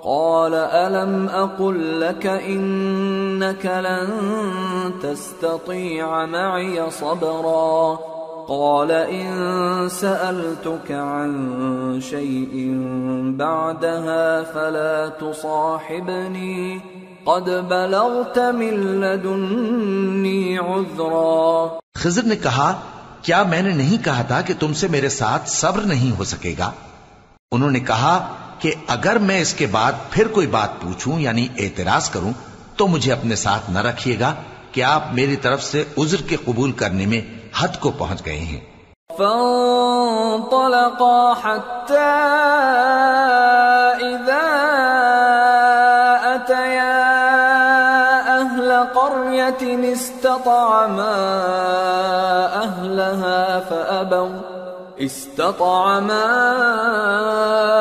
قال ألم أقل لك إنك لن تستطيع معي صبرا قال إن سألتك عن شيء بعدها فلا تصاحبني قد بلغت من لدني عذرا. خضر نے کہا کیا میں نے نہیں کہا تھا کہ تم سے میرے ساتھ صبر نہیں ہو سکے گا؟ انہوں نے کہا کہ اگر میں اس کے بعد پھر کوئی بات پوچھوں یعنی اعتراض کروں تو مجھے اپنے ساتھ نہ رکھیے گا کہ آپ میری طرف سے عذر کے قبول کرنے میں حد کو پہنچ گئے ہیں. فانطلقا حتى إذا أتيا أهل قرية استطعما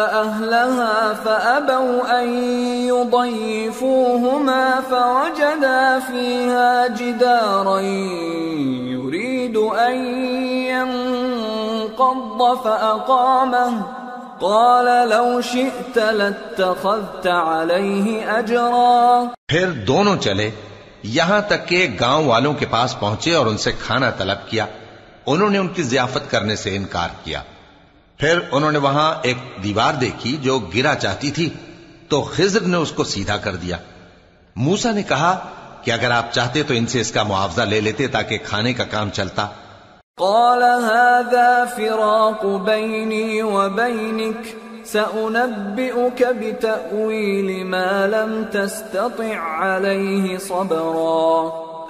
أهلها فأبوا أن يضيفوهما فوجدا فيها جدارا يريد أن ينقض فأقامه قال لو شئت لاتخذت عليه أجرا. پھر دونوں چلے یہاں تک کہ گاؤں والوں کے پاس پہنچے اور ان سے کھانا طلب کیا. انہوں نے ان کی ضیافت کرنے سے انکار کیا. پھر انہوں نے وہاں ایک دیوار دیکھی جو گرا چاہتی تھی تو خضر نے اس کو سیدھا کر دیا. موسیٰ نے کہا کہ اگر آپ چاہتے تو ان سے اس کا معاوضہ لے لیتے تاکہ کھانے کا کام چلتا. قال هذا فراق بيني وبينك سأنبئك بتأويل ما لم تستطع عليه صبرا.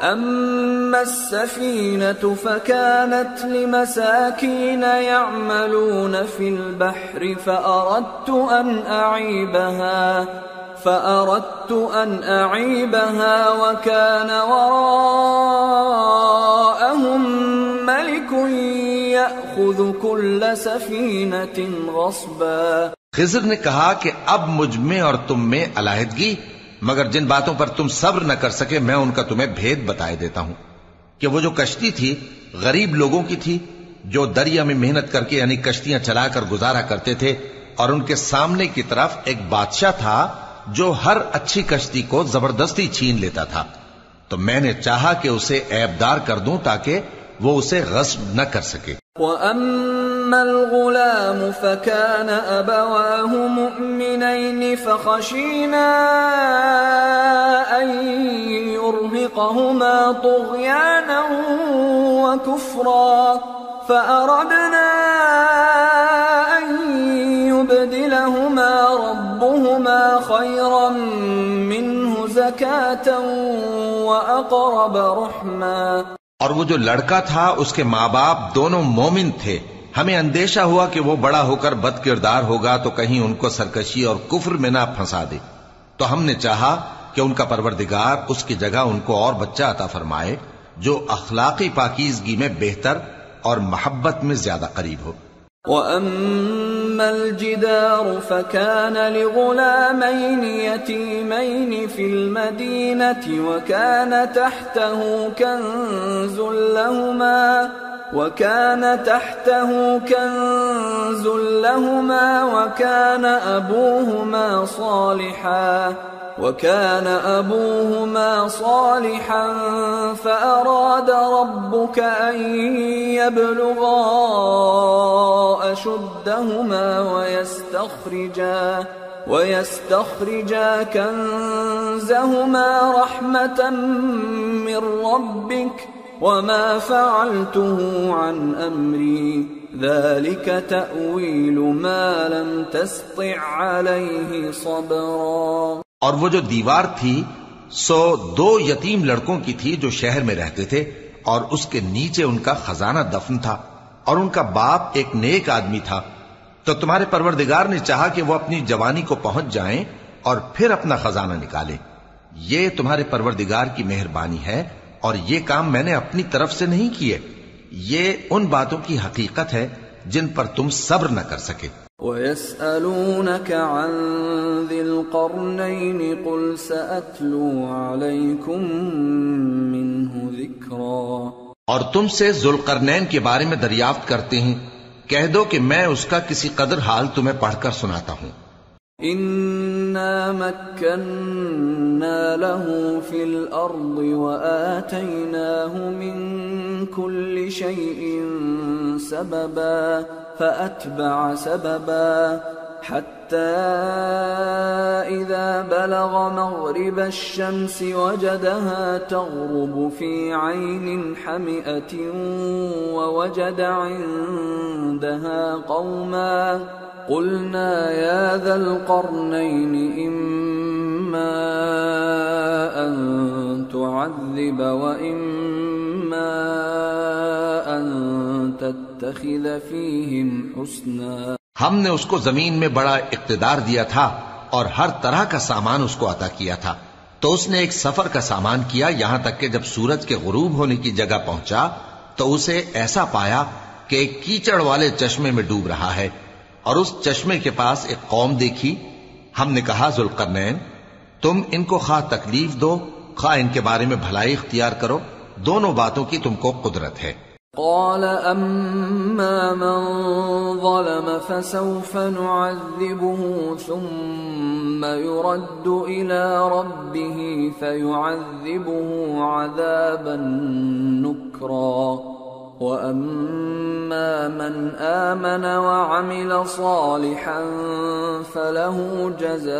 أما السفينة فكانت لمساكين يعملون في البحر فأردت أن أعيبها وكان وراءهم ملك يأخذ كل سفينة غصبا. خضر نے کہا کہ اب مجھ میں اور تم میں علیحدگی، مگر جن باتوں پر تم صبر نہ کر سکے میں ان کا تمہیں بھید بتائے دیتا ہوں کہ وہ جو کشتی تھی غریب لوگوں کی تھی جو دریا میں محنت کر کے یعنی کشتیاں چلا کر گزارا کرتے تھے، اور ان کے سامنے کی طرف ایک بادشاہ تھا جو ہر اچھی کشتی کو زبردستی چھین لیتا تھا. تو میں نے چاہا کہ اسے عیبدار کر دوں تاکہ وہ اسے غصب نہ کر سکے. وَأَمَّا الْغُلَامُ فَكَانَ أَبَوَاهُ مُؤْمِنَيْنِ فَخَشِينَا أَن يُرْهِقَهُمَا طُغْيَانًا وَكُفْرًا فَأَرَدْنَا أَن يُبْدِلَهُمَا رَبُّهُمَا خَيْرًا مِّنْهُ زَكَاةً وَأَقْرَبَ رُحْمًا. اور وہ جو لڑکا تھا اس کے ماں باپ دونوں مومن تھے. ہمیں اندیشہ ہوا کہ وہ بڑا ہو کر بد کردار ہوگا تو کہیں ان کو سرکشی اور کفر میں نہ پھنسا دے. تو ہم نے چاہا کہ ان کا پروردگار اس کی جگہ ان کو اور بچہ عطا فرمائے جو اخلاقی پاکیزگی میں بہتر اور محبت میں زیادہ قریب ہو. وَأَمَّا الْجِدَارُ فَكَانَ لِغُلَامَيْنِ يَتِيمَيْنِ فِي الْمَدِينَةِ وَكَانَ تَحْتَهُ كَنْزٌ لَهُمَا وَكَانَ أَبُوهُمَا صَالِحًا فَأَرَادَ رَبُّكَ أَن يَبْلُغَا أَشُدَّهُمَا وَيَسْتَخْرِجَا كَنزَهُمَا رَحْمَةً مِّن رَّبِّكَ وَمَا فَعَلْتُهُ عَنْ أَمْرِي ذَلِكَ تَأْوِيلُ مَا لَمْ تَسْطِع عَلَيْهِ صَبْرًا. اور وہ جو دیوار تھی سو 2 یتیم لڑکوں کی تھی جو شہر میں رہتے تھے اور اس کے نیچے ان کا خزانہ دفن تھا اور ان کا باپ ایک نیک آدمی تھا. تو تمہارے پروردگار نے چاہا کہ وہ اپنی جوانی کو پہنچ جائیں اور پھر اپنا خزانہ نکالیں. یہ تمہارے پروردگار کی مہربانی ہے اور یہ کام میں نے اپنی طرف سے نہیں کیے. یہ ان باتوں کی حقیقت ہے جن پر تم صبر نہ کر سکے. وَيَسْأَلُونَكَ عَنْ ذِي الْقَرْنَيْنِ قُلْ سَأَتْلُو عَلَيْكُمْ مِنْهُ ذِكْرًا. اور تم سے ذوالقرنین کے بارے میں دریافت کرتے ہیں، کہہ دو کہ میں اس کا کسی قدر حال تمہیں پڑھ کر سناتا ہوں. إِنَّ إنا مكنا له في الأرض وآتيناه من كل شيء سببا فأتبع سببا حتى إذا بلغ مغرب الشمس وجدها تغرب في عين حمئة ووجد عندها قوما قلنا يا ذا القرنين إما أن تعذب وإما أن تتخذ فيهم حسنا. ہم نے اس کو زمین میں بڑا اقتدار دیا تھا اور ہر طرح کا سامان اس کو عطا کیا تھا، تو اس نے ایک سفر کا سامان کیا یہاں تک کہ جب سورج کے غروب ہونے کی جگہ پہنچا تو اسے ایسا پایا کہ ایک کیچڑ والے چشمے میں ڈوب رہا ہے، اور اس چشمے کے پاس ایک قوم دیکھی. ہم نے کہا ذوالقرنین تم ان کو خواہ تکلیف دو خواہ ان کے بارے میں بھلائی اختیار کرو، دونوں باتوں کی تم کو قدرت ہے. قال أما من ظلم فسوف نعذبه ثم يرد إلى ربه فيعذبه عذابا نكرا وأما من آمن وعمل صالحا فله جزاء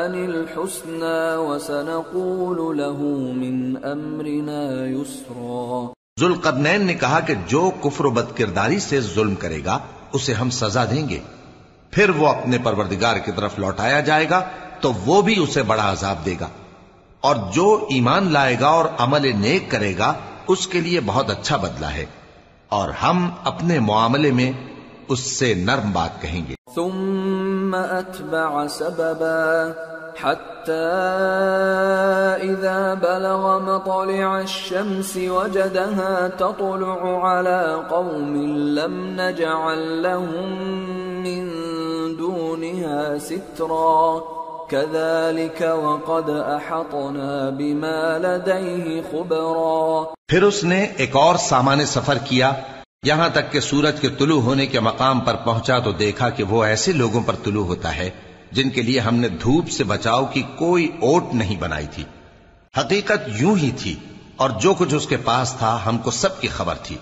الحسنى وسنقول له من أمرنا يسرا. ذوالقرنین نے کہا کہ جو کفر و بد کرداری سے ظلم کرے گا اسے ہم سزا دیں گے، پھر وہ اپنے پروردگار کی طرف لوٹایا جائے گا تو وہ بھی اسے بڑا عذاب دے گا، اور جو ایمان لائے گا اور عمل نیک کرے گا اس کے لیے بہت اچھا بدلہ ہے، اور ہم اپنے معاملے میں اس سے نرم بات کہیں گے. ثم أتبع سببا حتى إذا بلغ مطلع الشمس وجدها تطلع على قوم لم نجعل لهم من دونها سترا كذلك وقد أحطنا بما لديه خبرا. پھر اس نے ایک اور سامان سفر کیا یہاں تک کہ سورج کے طلوع ہونے کے مقام پر پہنچا تو دیکھا کہ وہ ایسے لوگوں پر طلوع ہوتا ہے جن کے لیے ہم نے دھوپ سے بچاؤ کی کوئی اوٹ نہیں بنائی تھی. حقیقت یوں ہی تھی اور جو کچھ اس کے پاس تھا ہم کو سب کی خبر تھی.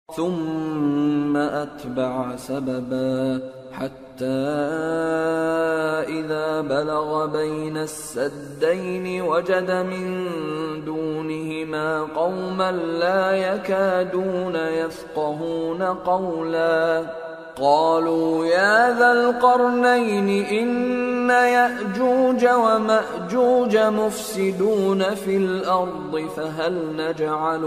ثم أتبع سببا حتى إذا بلغ بين السدين وجد من دونهما قوما لا يكادون يفقهون قولا قالوا يا ذا القرنين إن يأجوج ومأجوج مفسدون في الأرض فهل نجعل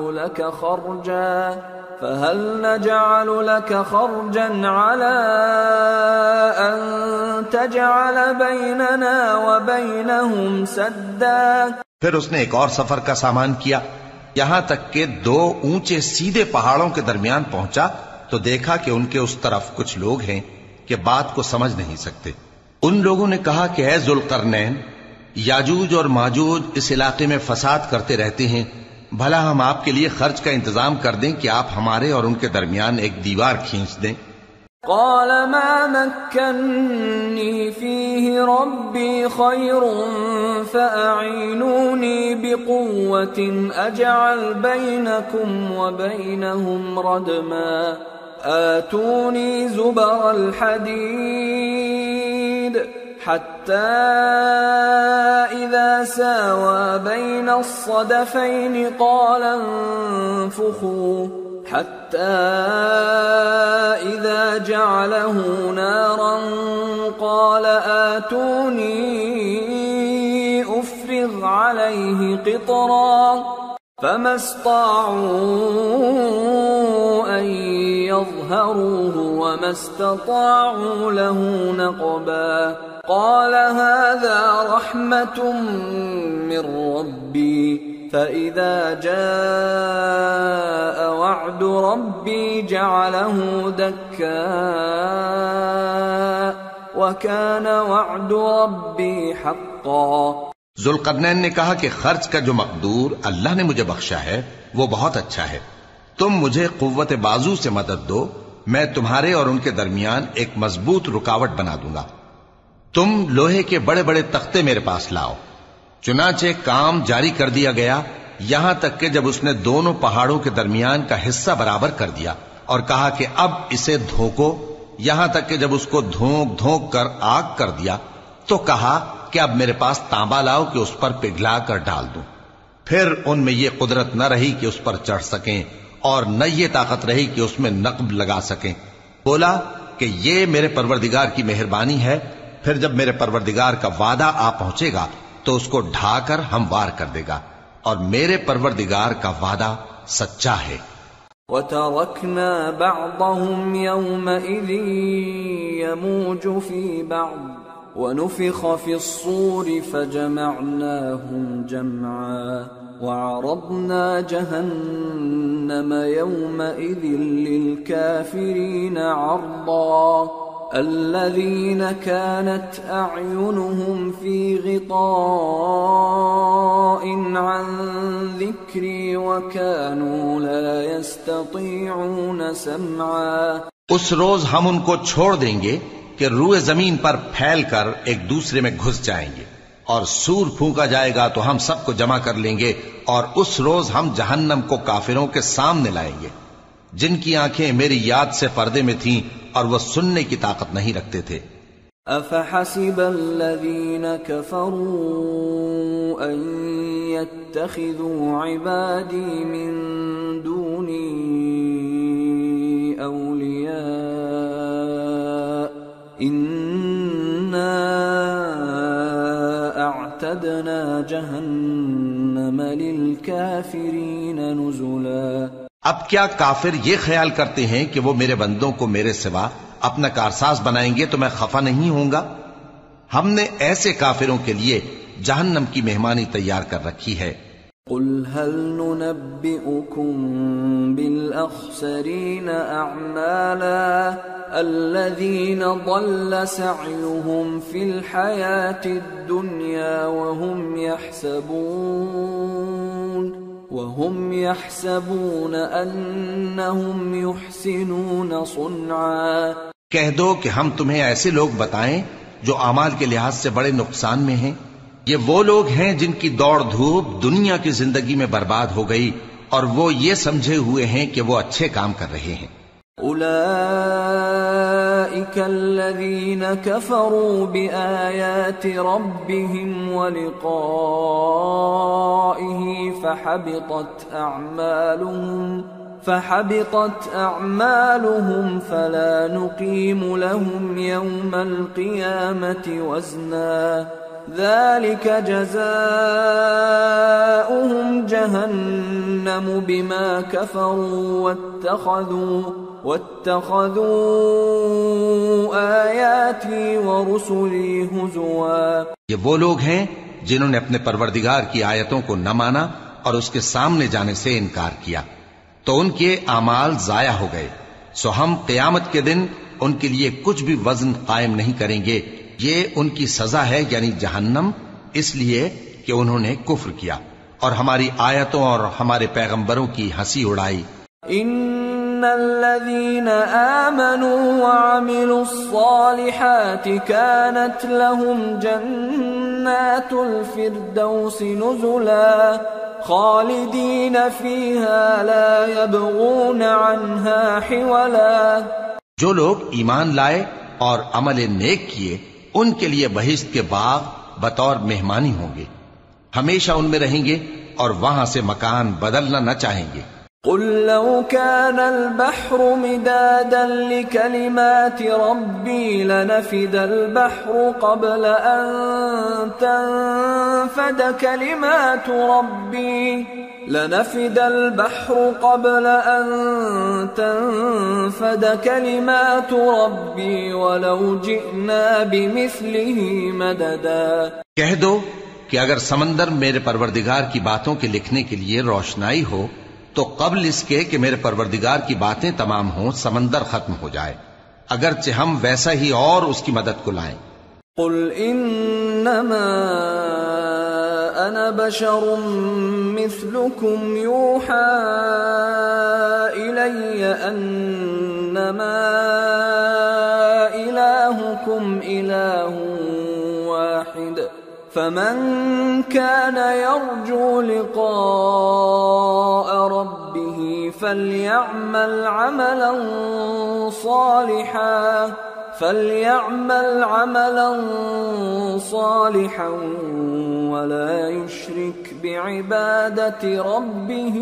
لك خرجا على أن تجعل بيننا وبينهم سدا. پھر اس نے ایک اور سفر کا سامان کیا یہاں تک کہ دو اونچے سیدھے پہاڑوں کے درمیان پہنچا تو دیکھا کہ ان کے اس طرف کچھ لوگ ہیں کہ بات کو سمجھ نہیں سکتے. ان لوگوں نے کہا کہ اے ذوالقرنین یاجوج اور ماجوج اس علاقے میں فساد کرتے رہتے ہیں، بھلا ہم آپ کے لیے خرچ کا انتظام کر دیں کہ آپ ہمارے اور ان کے درمیان ایک دیوار کھینچ دیں. قال ما مكنني فيه ربي خير فأعينوني بقوة أجعل بينكم وبينهم ردما آتوني زبر الحديد حتى إذا ساوى بين الصدفين قال انفخوا حتى إذا جعله نارا قال آتوني أفرغ عليه قطرا فما استطاعوا أن يظهروه وما استطاعوا له نقبا. قال هذا رحمة من ربي فإذا جاء وعد ربي جعله دكا وكان وعد ربي حقا. ذوالقرنین نے کہا کہ خرچ کا جو مقدور اللہ نے مجھے بخشا ہے وہ بہت اچھا ہے، تم مجھے قوت بازو سے مدد دو، میں تمہارے اور ان کے درمیان ایک مضبوط رکاوٹ بنا دوں گا. تم لوہے کے بڑے بڑے تختے میرے پاس لاؤ۔ چنانچہ کام جاری کر دیا گیا، یہاں تک کہ جب اس نے دونوں پہاڑوں کے درمیان کا حصہ برابر کر دیا اور کہا کہ اب اسے دھوکو، یہاں تک کہ جب اس کو دھونک دھونک کر آگ کر دیا تو کہا کہ اب میرے پاس تانبا لاؤ کہ اس پر پگھلا کر ڈال دوں۔ پھر ان میں یہ قدرت نہ رہی کہ اس پر چڑھ سکیں اور نہ یہ طاقت رہی کہ اس میں نقب لگا سکیں۔ بولا کہ یہ میرے پروردگار کی مہربانی ہے، پھر جب میرے پروردگار کا وعدہ آ پہنچے گا تو اس کو ڈھا کر ہموار کر دے گا، اور میرے پروردگار کا وعدہ سچا ہے۔ وَتَرَكْنَا بَعْضَهُمْ يَوْمَئِذٍ يَمُوجُ فِي بَعْضٍ وَنُفِخَ فِي الصُّورِ فَجَمَعْنَاهُمْ جَمْعًا وَعَرَضْنَا جَهَنَّمَ يَوْمَئِذٍ لِلْكَافِرِينَ عَرْضًا الذين كانت أعينهم في غطاء عن ذكري وكانوا لا يستطيعون سمعا۔ اس روز ہم ان کو چھوڑ دیں گے کہ روئے زمین پر پھیل کر ایک دوسرے میں گھس جائیں گے، اور سور پھونکا جائے گا تو ہم سب کو جمع کر لیں گے، اور اس روز ہم جہنم کو کافروں کے سامنے لائیں گے جن کی آنکھیں میری یاد سے پردے میں تھیں اور وہ سننے کی طاقت نہیں رکھتے تھے۔ أَفَحَسِبَ الَّذِينَ كَفَرُوا أَن يَتَّخِذُوا عِبَادِي مِن دُونِي أَوْلِيَاءَ إِنَّا أَعْتَدْنَا جَهَنَّمَ لِلْكَافِرِينَ نُزُلًا۔ اب کیا کافر یہ خیال کرتے ہیں کہ وہ میرے بندوں کو میرے سوا اپنا کارساز بنائیں گے تو میں خفا نہیں ہوں گا؟ ہم نے ایسے کافروں کے لیے جہنم کی مہمانی تیار کر رکھی ہے۔ قُلْ هَلْ نُنَبِّئُكُمْ بِالْأَخْسَرِينَ أَعْمَالًا الَّذِينَ ضَلَّ سَعْيُهُمْ فِي الْحَيَاةِ الدُّنْيَا وَهُمْ يَحْسَبُونَ أَنَّهُمْ يُحْسِنُونَ صُنْعًا۔ کہہ دو کہ ہم تمہیں ایسے لوگ بتائیں جو اعمال کے لحاظ سے بڑے نقصان میں ہیں؟ یہ وہ لوگ ہیں جن کی دوڑ دھوپ دنیا کی زندگی میں برباد ہو گئی اور وہ یہ سمجھے ہوئے ہیں کہ وہ اچھے کام کر رہے ہیں۔ أولئك الذين كفروا بآيات ربهم ولقائه فحبطت أعمالهم فلا نقيم لهم يوم القيامة وزنا ذلك جزاؤهم جهنم بما كفروا واتخذوا آياتي ورسلي هزوا۔ یہ وہ لوگ ہیں جنہوں نے اپنے پروردگار کی آیتوں کو نہ مانا اور اس کے سامنے جانے سے انکار کیا تو ان کے اعمال ضائع ہو گئے، سو ہم قیامت کے دن ان کے لیے کچھ بھی وزن قائم نہیں کریں گے۔ یہ ان کی سزا ہے یعنی جہنم، اس لیے کہ انہوں نے کفر کیا اور ہماری آیتوں اور ہمارے پیغمبروں کی ہنسی اڑائی۔ ان الذين آمنوا وعملوا الصالحات كانت لهم جنات الفردوس نزلا خالدين فيها لا يبغون عنها حولا۔ جو لوگ ایمان لائے اور عمل نیک کیے ان کے لیے بہشت کے باغ بطور مہمانی ہوں گے، ہمیشہ ان میں رہیں گے اور وہاں سے مکان بدلنا نہ چاہیں گے۔ قل لو كان البحر مدادا لكلمات ربي لنفد البحر قبل أن تنفد كلمات ربي ولو جئنا بمثله مددا۔ کہہ دو کہ اگر سمندر میرے پروردگار کی باتوں کے لکھنے کے لیے روشنائی ہو تو قبل اس کے کہ میرے پروردگار کی باتیں تمام ہوں سمندر ختم ہو جائے، اگرچہ ہم ویسا ہی اور اس کی مدد کو لائیں۔ قل انما انا بشر مثلكم يوحى الي انما الهكم اله واحد فمن كان يرجو لقاء ربه فليعمل عملا صالحا ولا يشرك بعبادة ربه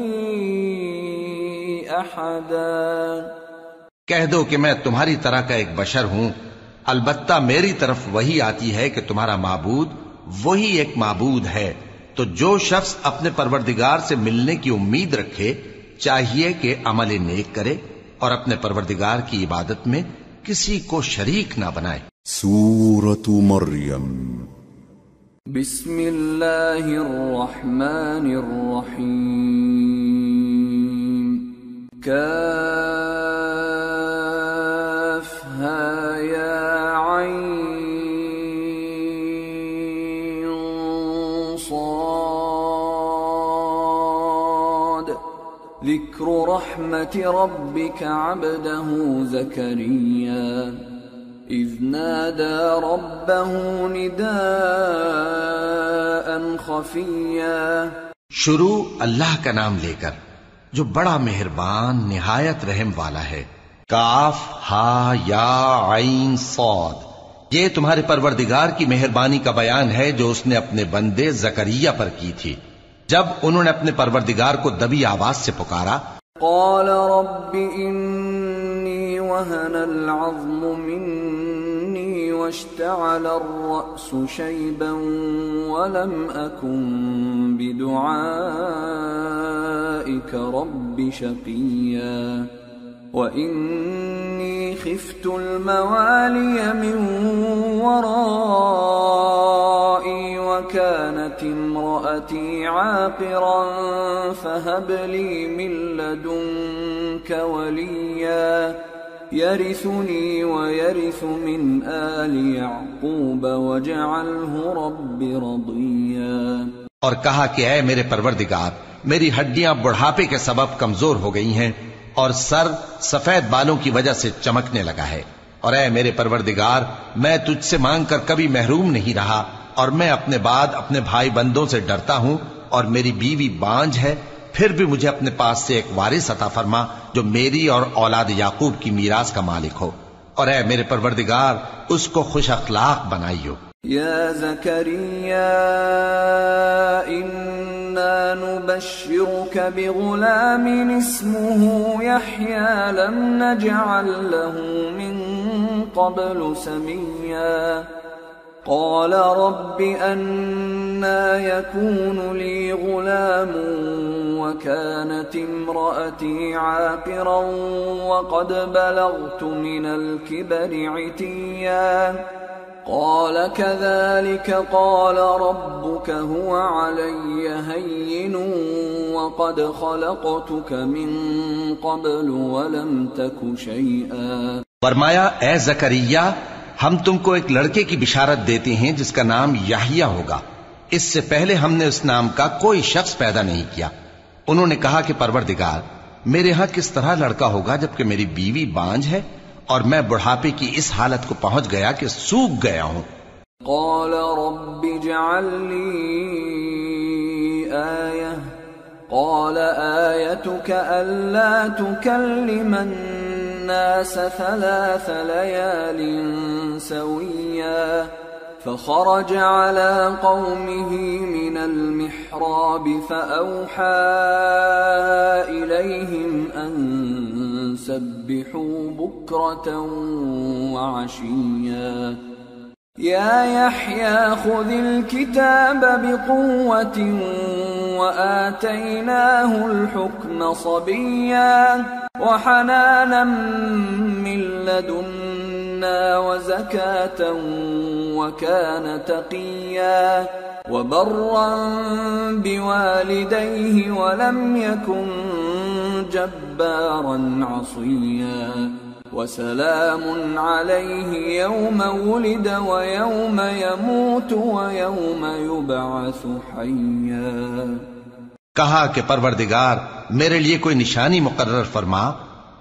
أحدا۔ کہہ دو کہ میں تمہاری طرح کا ایک بشر ہوں، البتہ میری طرف وہی آتی ہے کہ تمہارا معبود وہی ایک معبود ہے، تو جو شخص اپنے پروردگار سے ملنے کی امید رکھے چاہیے کہ عمل نیک کرے اور اپنے پروردگار کی عبادت میں کسی کو شریک نہ بنائے۔ سورة مریم۔ بسم اللہ الرحمن الرحیم۔ کافہا یا عین صاد۔ ذکر رحمت ربک عبدہ زکریا اذ نادى ربه نداء خفيا۔ شروع اللہ کا نام لے کر جو بڑا مہربان نہایت رحم والا ہے۔ کاف ہا یا عین صاد، یہ تمہارے پروردگار کی مہربانی کا بیان ہے جو اس نے اپنے بندے زکریا پر کی تھی جب انہوں نے اپنے پروردگار کو دبی آواز سے پکارا۔ قال رب انی وهن العظم مني واشتعل الرأس شيبا ولم أكن بدعائك رب شقيا وإني خفت الموالي من ورائي وكانت امرأتي عاقرا فهب لي من لدنك وليا يرثني ويرث من آل يعقوب واجعله رب رضيا۔ اور کہا کہ اے میرے پروردگار، میری ہڈیاں بڑھاپے کے سبب کمزور ہو گئی ہیں اور سر سفید بالوں کی وجہ سے چمکنے لگا ہے، اور اے میرے پروردگار میں تجھ سے مانگ کر کبھی محروم نہیں رہا، اور میں اپنے بعد اپنے بھائی بندوں سے ڈرتا ہوں، اور میری بیوی بانج ہے، پھر بھی مجھے اپنے پاس سے ایک وارث عطا فرما جو میری اور اولاد یعقوب کی میراث کا مالک ہو، اور اے میرے پروردگار اس کو خوش اخلاق بنائیو۔ یا زکریا انا نبشرک بغلام اسمه یحیی لم نجعل له من قبل سمیا۔ قال رب أنا يكون لي غلام وكانت امرأتي عاقرا وقد بلغت من الكبر عتيا قال كذلك قال ربك هو علي هين وقد خلقتك من قبل ولم تك شيئا۔ فرمایا اے زکریا ہم تم کو ایک لڑکے کی بشارت دیتے ہیں جس کا نام یحییٰ ہوگا، اس سے پہلے ہم نے اس نام کا کوئی شخص پیدا نہیں کیا۔ انہوں نے کہا کہ پروردگار میرے ہاں کس طرح لڑکا ہوگا جبکہ میری بیوی بانج ہے اور میں بڑھاپے کی اس حالت کو پہنچ گیا کہ سوکھ گیا ہوں۔ قال رب اجعل لي آية قال آيتك ألا تكلم الناس 3 ليال سويا فخرج على قومه من المحراب فأوحى إليهم أن سبحوا بكرة وعشيا يا يحيى خذ الكتاب بقوة وآتيناه الحكم صبيا وحنانا من لدنا وزكاة وكان تقيا وبرا بوالديه ولم يكن جبارا عصيا وسلام عليه يوم ولد ويوم يموت ويوم يبعث حيا۔ کہا کہ پروردگار میرے لیے کوئی نشانی مقرر فرما۔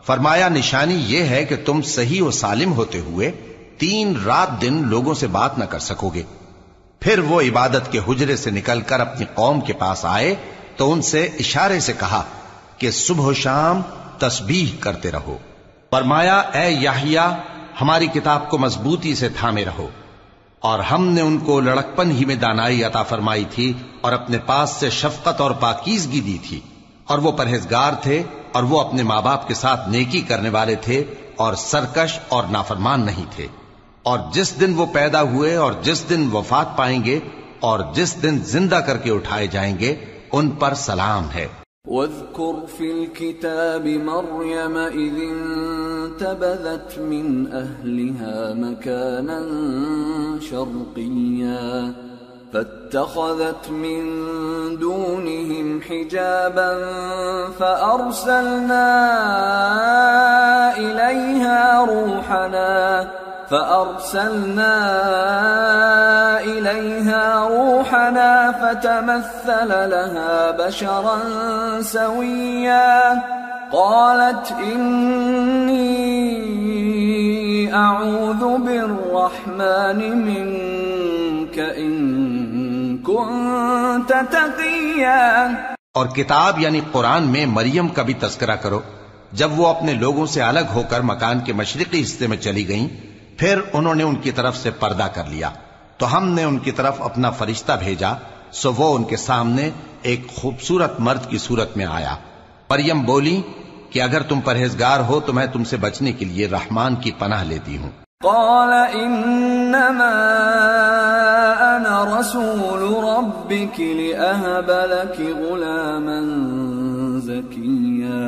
فرمایا نشانی یہ ہے کہ تم صحیح و سالم ہوتے ہوئے 3 رات دن لوگوں سے بات نہ کر سکو گے، پھر وہ عبادت کے حجرے سے نکل کر اپنی قوم کے پاس آئے تو ان سے اشارے سے کہا کہ صبح و شام تسبیح کرتے رہو۔ فرمایا اے یحییٰ ہماری کتاب کو مضبوطی سے تھامے رہو، اور ہم نے ان کو لڑکپن ہی میں دانائی عطا فرمائی تھی اور اپنے پاس سے شفقت اور پاکیزگی دی تھی، اور وہ پرہیزگار تھے اور وہ اپنے ماں باپ کے ساتھ نیکی کرنے والے تھے اور سرکش اور نافرمان نہیں تھے۔ اور جس دن وہ پیدا ہوئے اور جس دن وفات پائیں گے اور جس دن زندہ کر کے اٹھائے جائیں گے ان پر سلام ہے۔ واذكر في الكتاب مريم إذ انتبذت من أهلها مكانا شرقيا فاتخذت من دونهم حجابا فأرسلنا إليها روحنا فتمثل لها بشرا سويا قالت إني أعوذ بالرحمن منك إن كنت تقيا۔ اور کتاب یعنی قرآن میں مریم کا بھی تذکرہ کرو جب وہ اپنے لوگوں سے الگ ہو کر مکان کے مشرقی حصے میں چلی گئیں، پھر انہوں نے ان کی طرف سے پردہ کر لیا تو ہم نے ان کی طرف اپنا فرشتہ بھیجا، سو وہ ان کے سامنے ایک خوبصورت مرد کی صورت میں آیا۔ مریم بولی کہ اگر تم پرہیزگار ہو تو میں تم سے بچنے کے لیے رحمان کی پناہ لیتی ہوں۔ قال انما انا رسول ربك لأهب لك غلاما زكيا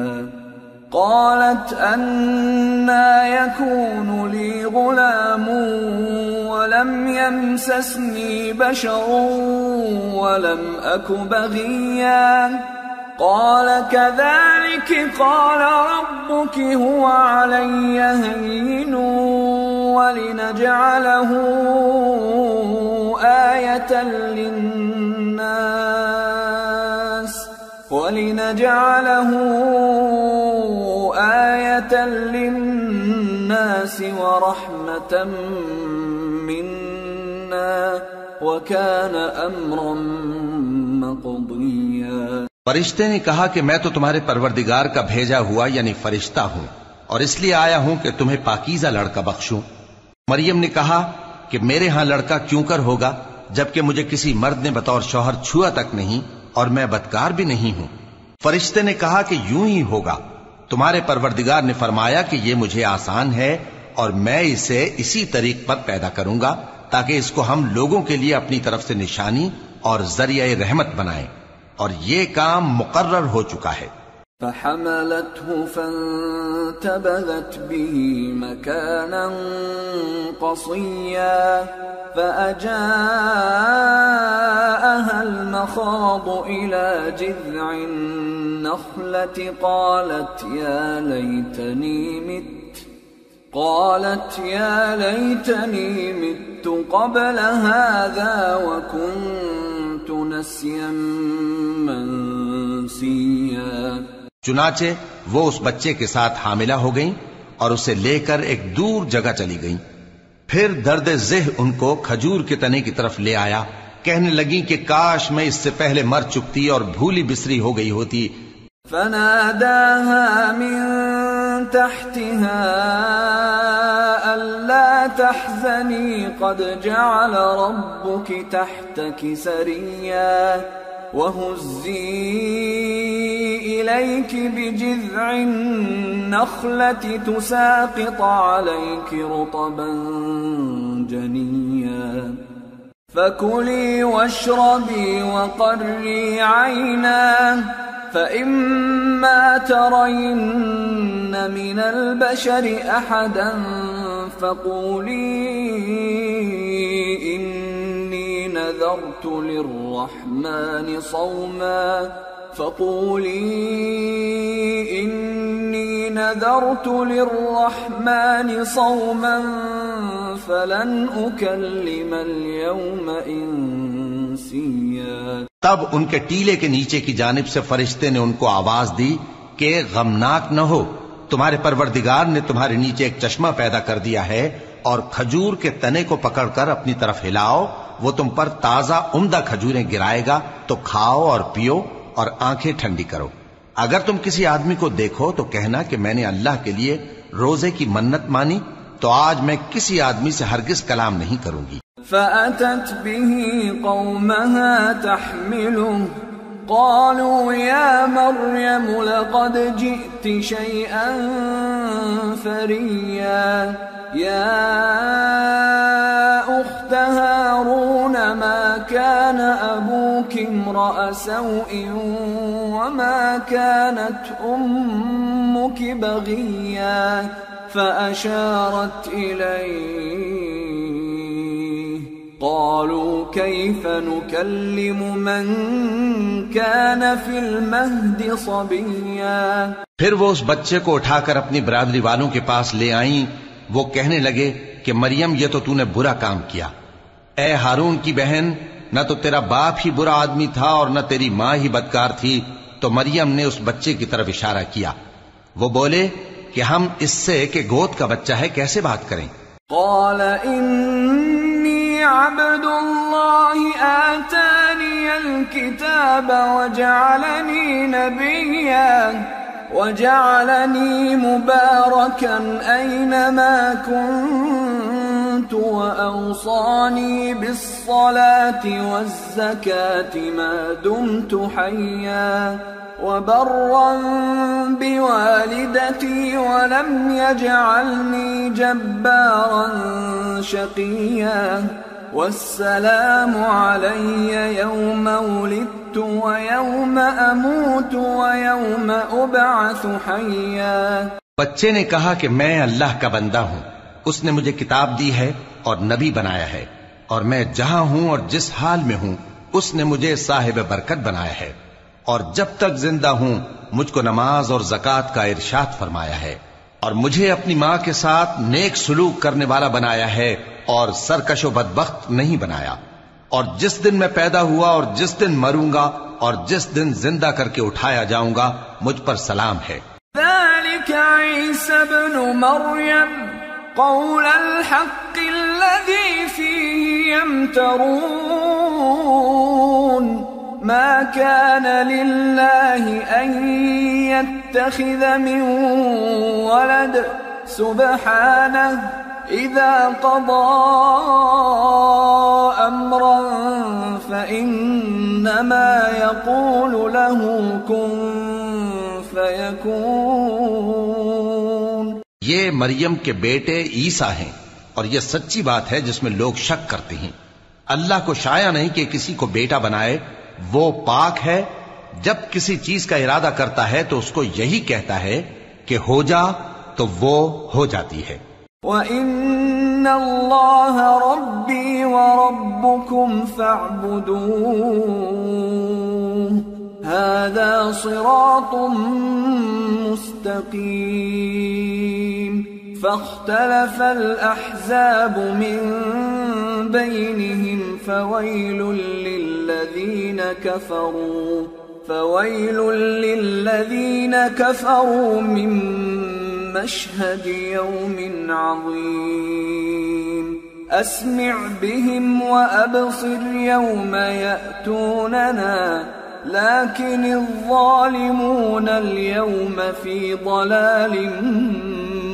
قالت أنى يكون لي غلام ولم يمسسني بشر ولم أك بغيا قال كذلك قال ربك هو علي هين ولنجعله آية للناس ورحمة منا وكان أمرا مقضيا۔ فرشتے نے کہا کہ میں تو تمہارے پروردگار کا بھیجا ہوا یعنی فرشتہ ہوں، اور اس لیے آیا ہوں کہ تمہیں پاکیزہ لڑکا بخشوں۔ مریم نے کہا کہ میرے ہاں لڑکا کیوں کر ہوگا جبکہ مجھے کسی مرد نے بطور شوہر چھوا تک نہیں اور میں بدکار بھی نہیں ہوں۔ فرشتے نے کہا کہ یوں ہی ہوگا، تمہارے پروردگار نے فرمایا کہ یہ مجھے آسان ہے اور میں اسے اسی طریق پر پیدا کروں گا تاکہ اس کو ہم لوگوں کے لیے اپنی طرف سے نشانی اور ذریعہ رحمت بنائیں، اور یہ کام مقرر ہو چکا ہے۔ فحملته فانتبذت به مكانا قصيا فأجاءها المخاض إلى جذع النخلة قالت يا ليتني مت قبل هذا وكنت نسيا منسيا۔ چنانچہ وہ اس بچے کے ساتھ حاملہ ہو گئیں اور اسے لے کر ایک دور جگہ چلی گئیں۔ پھر درد ذہ ان کو کھجور کے تنے کی طرف لے آیا، کہنے لگیں کہ کاش میں اس سے پہلے مر چکتی اور بھولی بسری ہو گئی ہوتی۔ فناداها من تحتها ألا تحزني قد جعل ربك تحتك سريا وهزي إليك بجذع النخلة تساقط عليك رطبا جنيا فكلي واشربي وقري عينا فإما ترين من البشر أحدا فقولي إني نذرت للرحمن صوما فلن أكلم اليوم إنسيا۔ تب ان کے ٹیلے کے نیچے کی جانب سے فرشتے نے ان کو آواز دی کہ غمناک نہ ہو، تمہارے پروردگار نے تمہارے نیچے ایک چشمہ پیدا کر دیا ہے، اور کھجور کے تنے کو پکڑ کر اپنی طرف ہلاؤ وہ تم پر تازہ عمدہ کھجوریں گرائے گا تو کھاؤ اور پیو اور آنکھیں ٹھنڈی کرو۔ اگر تم کسی آدمی کو دیکھو تو کہنا کہ میں نے اللہ کے لیے روزے کی منت مانی، تو آج میں کسی آدمی سے ہرگز کلام نہیں کروں گی۔ فأتت به قومها تحمله قالوا يا مريم لقد جئت شيئا فريا يا أخت هارون ما كان أبوك امرأ سوء وما كانت أمك بغيا فأشارت إليه قالوا كيف نكلم من كان في المهد صبيا۔ پھر وہ اس بچے کو اٹھا کر اپنی برادری والوں کے پاس لے آئیں۔ وہ کہنے لگے کہ مریم یہ تو نے برا کام کیا۔ اے ہارون کی بہن، نہ تو تیرا باپ ہی برا آدمی تھا اور نہ تیری ماں ہی بدکار تھی۔ تو مریم نے اس بچے کی طرف اشارہ کیا۔ وہ بولے کہ ہم اس سے کہ گود کا بچہ ہے کیسے بات کریں؟ قال إني عبد الله آتاني الكتاب وجعلني نبيا وجعلني مباركا أينما كنت وأوصاني بالصلاة والزكاة ما دمت حيا وبرا بوالدتي ولم يجعلني جبارا شقيا والسلام علي يوم ولدت ويوم أموت ويوم أبعث حيا۔ بچے نے کہا کہ میں اللہ کا بندہ ہوں، اس نے مجھے کتاب دی ہے اور نبی بنایا ہے، اور میں جہاں ہوں اور جس حال میں ہوں اس نے مجھے صاحب برکت بنایا ہے، اور جب تک زندہ ہوں مجھ کو نماز اور زکوٰۃ کا ارشاد فرمایا ہے، اور مجھے اپنی ماں کے ساتھ نیک سلوک کرنے والا بنایا ہے اور سرکش و بدبخت نہیں بنایا، اور جس دن میں پیدا ہوا اور جس دن مروں گا اور جس دن زندہ کر کے اٹھایا جاؤں گا مجھ پر سلام ہے۔ ذلك عيسى ابن مريم قول الحق الذي فيه يمترون ما كان لله أن يتخذ من ولد سبحانه إذا قضى أمرا فإنما يقول له كن فيكون۔ یہ مریم کے بیٹے عیسیٰ ہیں، اور یہ سچی بات ہے جس میں لوگ شک کرتے ہیں۔ اللہ کو شایع نہیں کہ کسی کو بیٹا بنائے، وہ پاک ہے، جب کسی چیز کا ارادہ کرتا ہے تو اس کو یہی کہتا ہے کہ ہو جا تو وہ ہو جاتی ہے۔ وَإِنَّ اللَّهَ رَبِّي وَرَبُّكُمْ فَاعْبُدُوهُ هَذَا صِرَاطٌ مُسْتَقِيمٌ فَاخْتَلَفَ الْأَحْزَابُ مِنْ بَيْنِهِمْ فَوَيْلٌ لِلَّذِينَ كَفَرُوا مِنْ مشهد يوم عظيم أسمع بهم وأبصر يوم يأتوننا لكن الظالمون اليوم في ضلال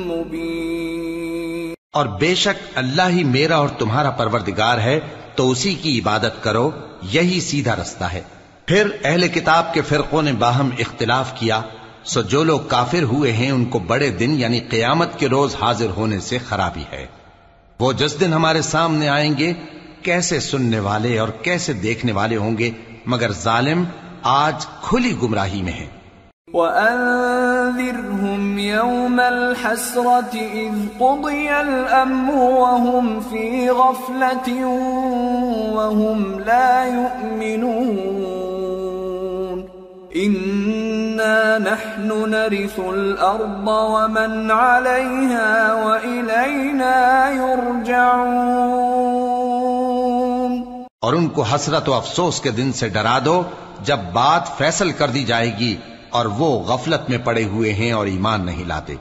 مبين۔ اور بے شک اللہ ہی میرا اور تمہارا پروردگار ہے، تو اسی کی عبادت کرو، یہی سیدھا رستہ ہے۔ پھر اہل کتاب کے فرقوں نے باہم اختلاف کیا، سو جو لوگ کافر ہوئے ہیں ان کو بڑے دن یعنی قیامت کے روز حاضر ہونے سے خرابی ہے۔ وہ جس دن ہمارے سامنے آئیں گے کیسے سننے والے اور کیسے دیکھنے والے ہوں گے، مگر ظالم آج کھلی گمراہی میں ہیں۔ وَأَنذِرْهُمْ يَوْمَ الْحَسْرَةِ إِذْ قُضِيَ الْأَمْرُ وَهُمْ فِي غَفْلَةٍ وَهُمْ لَا يُؤْمِنُونَ إِنَّا نَحْنُ نَرِثُ الْأَرْضَ وَمَنْ عَلَيْهَا وَإِلَيْنَا يُرْجَعُونَ۔ اور ان کو حسرت و افسوس کے دن سے ڈرا دو جب بات فیصل کر دی جائے گی اور وہ غفلت میں پڑے ہوئے ہیں اور ایمان نہیں لاتے۔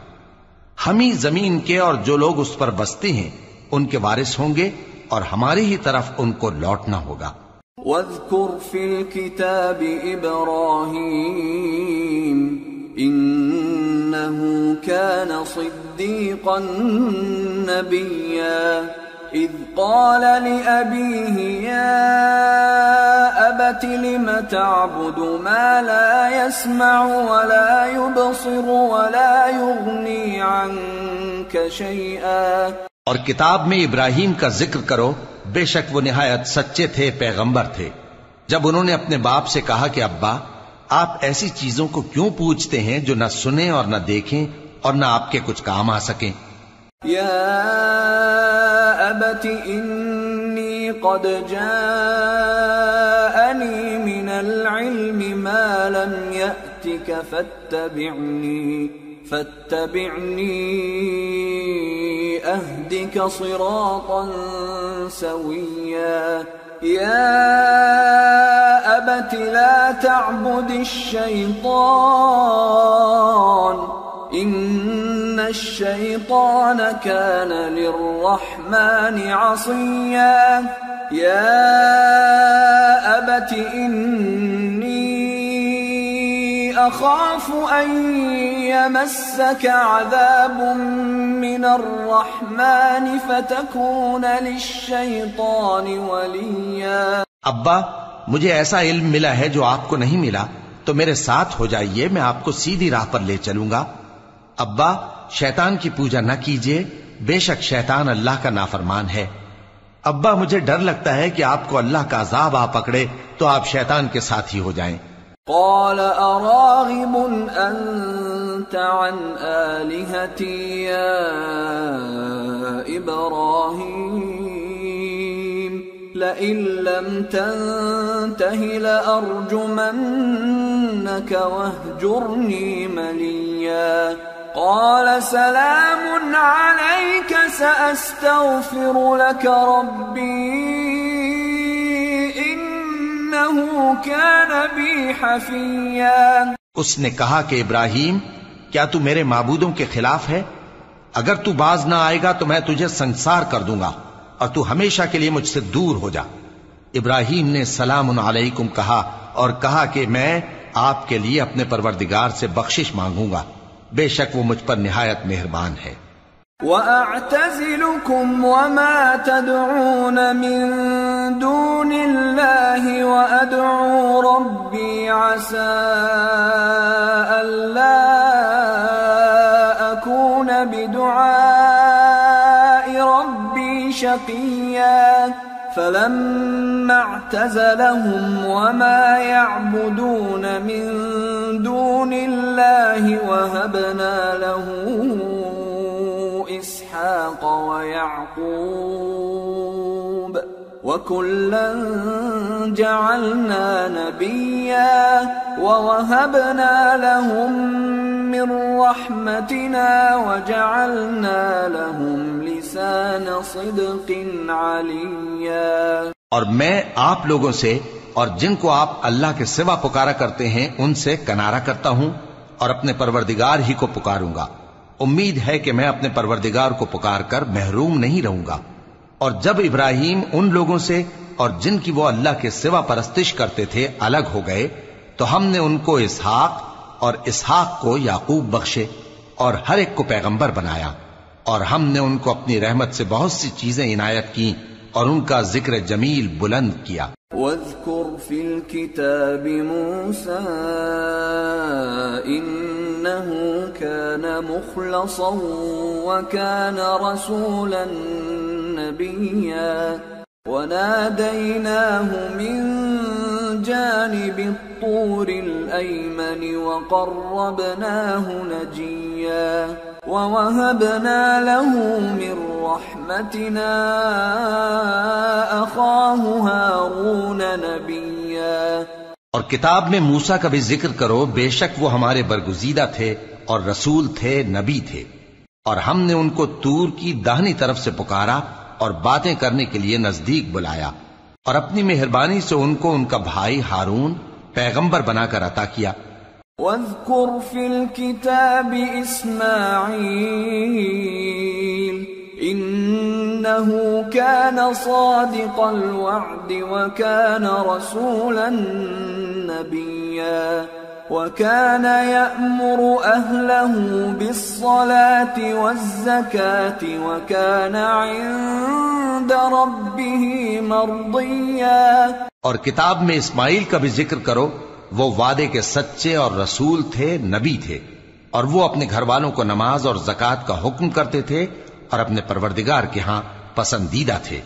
ہم ہی زمین کے اور جو لوگ اس پر بستے ہیں ان کے وارث ہوں گے، اور ہماری ہی طرف ان کو لوٹنا ہوگا۔ واذكر في الكتاب إبراهيم إنه كان صديقا نبيا إذ قال لأبيه يا أبت لم تعبد ما لا يسمع ولا يبصر ولا يغني عنك شيئا۔ اور کتاب میں ابراہیم کا ذکر کرو، بے شک وہ نہایت سچے تھے، پیغمبر تھے، جب انہوں نے اپنے باپ سے کہا کہ ابا آپ ایسی چیزوں کو کیوں پوچھتے ہیں جو نہ سنیں اور نہ دیکھیں اور نہ آپ کے کچھ کام آ سکیں۔ یا ابت انی قد جاءنی من العلم ما لم یأتک فاتبعنی اهدک صراطا سویا۔ یا ابت لا تعبد الشیطان ان الشیطان كان للرحمن عصیا۔ یا ابت انی اخاف ان يمسك عذاب من الرحمن فتكون للشيطان وليا۔ ابا مجھے ایسا علم ملا ہے جو آپ کو نہیں ملا، تو میرے ساتھ ہو جائیے، میں آپ کو سیدھی راہ پر لے چلوں گا۔ ابا شیطان کی پوجا نہ کیجیے، بے شک شیطان اللہ کا نافرمان ہے۔ ابا مجھے ڈر لگتا ہے کہ آپ کو اللہ کا عذاب آ پکڑے تو آپ شیطان کے ساتھی ہو جائیں۔ قال اراغب انت عن آلهتي يا ابراهيم لئن لم تنته لأرجمنك واهجرني مليا۔ قال سلام عليك سأستغفر لك ربي إنه كان بي حفيا۔ اس نے کہا کہ ابراہیم کیا تو میرے معبودوں کے خلاف ہے؟ اگر تو باز نہ آئے گا تو میں تجھے سنسار کر دوں گا اور تو ہمیشہ کے لیے مجھ سے دور ہو جا۔ ابراہیم نے سلام علیکم کہا اور کہا کہ میں آپ کے لیے اپنے پروردگار سے بخشش مانگوں گا، بے شک وہ مجھ پر نہایت مہربان ہے۔ وَأَعْتَزِلُكُمْ وَمَا تَدْعُونَ مِن دُونِ اللَّهِ وَأَدْعُو رَبِّي عَسَىٰ أَلَّا أَكُونَ بِدُعَاءِ رَبِّي شَقِيًّا۔ فَلَمَّا اعْتَزَلَهُمْ وَمَا يَعْبُدُونَ مِن دُونِ اللَّهِ وَهَبْنَا لَهُ إسحاق ويعقوب وكلا جعلنا نبيا ووهبنا لهم من رحمتنا وجعلنا لهم لسان صدق عليا۔ اور میں آپ لوگوں سے اور جن کو آپ اللہ کے سوا پکارا کرتے ہیں ان سے کنارہ کرتا ہوں اور اپنے پروردگار ہی کو پکاروں گا۔ امید ہے کہ میں اپنے پروردگار کو پکار کر محروم نہیں رہوں گا۔ اور جب ابراہیم ان لوگوں سے اور جن کی وہ اللہ کے سوا پرستش کرتے تھے الگ ہو گئے تو ہم نے ان کو اسحاق اور اسحاق کو یعقوب بخشے اور ہر ایک کو پیغمبر بنایا، اور ہم نے ان کو اپنی رحمت سے بہت سی چیزیں عنایت کی اور ان کا ذکر جمیل بلند کیا۔ واذكر في الكتاب موسى إنه كان مخلصا وكان رسولا نبيا وناديناه من جانب الطور الأيمن وقربناه نجيا ووهبنا له من رحمتنا أخاه هارون نبيا۔ اور کتاب میں موسیٰ کا بھی ذکر کرو، بے شک وہ ہمارے برگزیدہ تھے اور رسول تھے، نبی تھے، اور ہم نے ان کو طور کی داہنی طرف سے پکارا اور باتیں کرنے کے لیے نزدیک بلایا، اور اپنی مہربانی سے ان کو ان کا بھائی ہارون پیغمبر بنا کر عطا کیا۔ واذكر في الكتاب إسماعيل إنه كان صادق الوعد وكان رسولا نبيا وكان يأمر أهله بالصلاة والزكاة وكان عند ربه مرضيا. اور کتاب میں اسماعیل کا بھی ذکر کرو، وہ وعدے کے سچے اور رسول تھے، نبی تھے، اور وہ اپنے گھر والوں کو نماز اور زکوٰۃ کا حکم کرتے تھے اور اپنے پروردگار کے ہاں پسندیدہ تھے.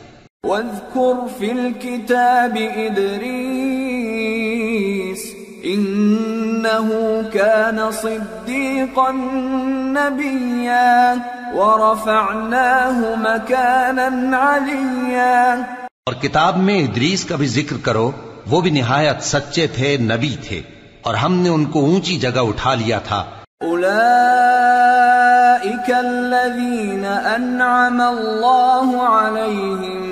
واذکر فی الکتاب ادریس انه كان صدیقا نبیا ورفعناه مكانا علیا. اور کتاب میں ادریس کا بھی ذکر کرو، وہ بھی نہایت سچے تھے، نبی تھے، اور ہم نے ان کو اونچی جگہ اٹھا لیا تھا. اولئک الذین انعم اللہ علیہم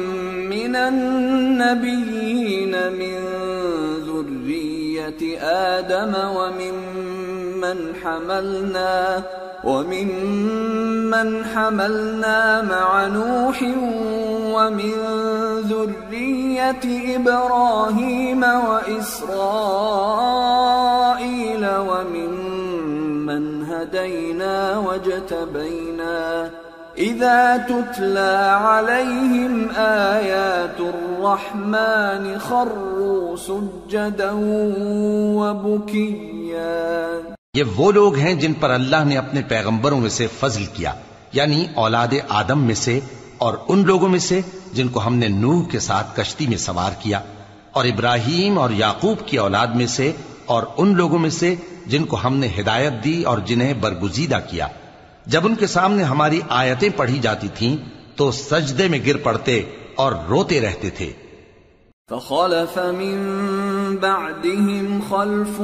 من النبیین من ذریۃ آدم ومن حملنا مع نوح ومن ذریۃ ابراہیم واسرائیل وممن هدینا واجتبینا اذا تتلى عليهم آیات الرحمن خروا سجدا وبکیا. یہ وہ لوگ ہیں جن پر اللہ نے اپنے پیغمبروں میں سے فضل کیا، یعنی اولاد آدم میں سے، اور ان لوگوں میں سے جن کو ہم نے نوح کے ساتھ کشتی میں سوار کیا، اور ابراہیم اور یعقوب کی اولاد میں سے، اور ان لوگوں میں سے جن کو ہم نے ہدایت دی اور جنہیں برگزیدہ کیا. جب ان کے سامنے ہماری آیتیں پڑھی جاتی تھیں تو سجدے میں گر پڑتے اور روتے رہتے تھے. فخلف من بعدهم خلف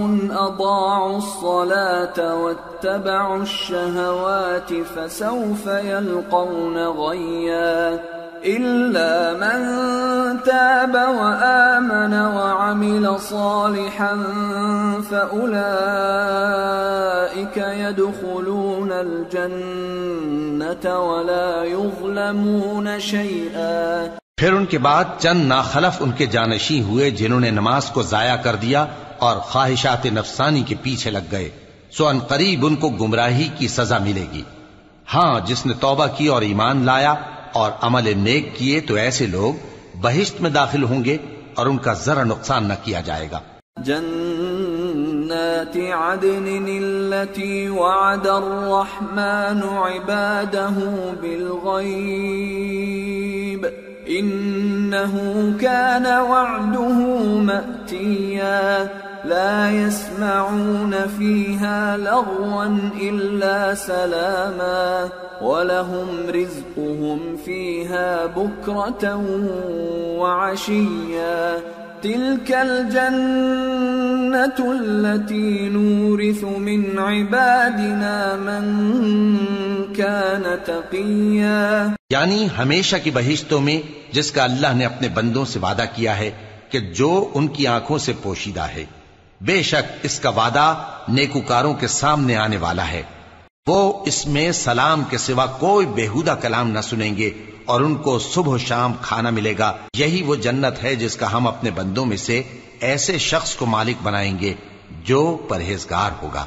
اضاعوا الصلاة واتبعوا الشهوات فسوف يلقون غيا إلا من تاب وآمن وعمل صالحا فأولئك يدخلون الجنة ولا يظلمون شيئا. پھر ان کے بعد چند ناخلف ان کے جانشین ہوئے جنہوں نے نماز کو ضائع کر دیا اور خواہشات نفسانی کے پیچھے لگ گئے، سو ان قریب ان کو گمراہی کی سزا ملے گی. ہاں، جس نے توبہ کی اور ایمان لایا اور عمل نیک کیے تو ایسے لوگ بہشت میں داخل ہوں گے اور ان کا ذرا نقصان نہ کیا جائے گا. جنات عدن التي وعد الرحمن عباده بالغيب إنه كان وعده مأتيا لا يسمعون فيها لغوا إلا سلاما ولهم رزقهم فيها بكرة وعشيا تلك الجنة التي نورث من عبادنا من كان تقيا. یعنی ہمیشہ کی بہشتوں میں جس کا اللہ نے اپنے بندوں سے وعدہ کیا ہے کہ جو ان کی آنکھوں سے پوشیدہ ہے، بے شک اس کا وعدہ نیکوکاروں کے سامنے آنے والا ہے. وہ اس میں سلام کے سوا کوئی بےہودہ کلام نہ سنیں گے اور ان کو صبح و شام کھانا ملے گا. یہی وہ جنت ہے جس کا ہم اپنے بندوں میں سے ایسے شخص کو مالک بنائیں گے جو پرہیزگار ہوگا.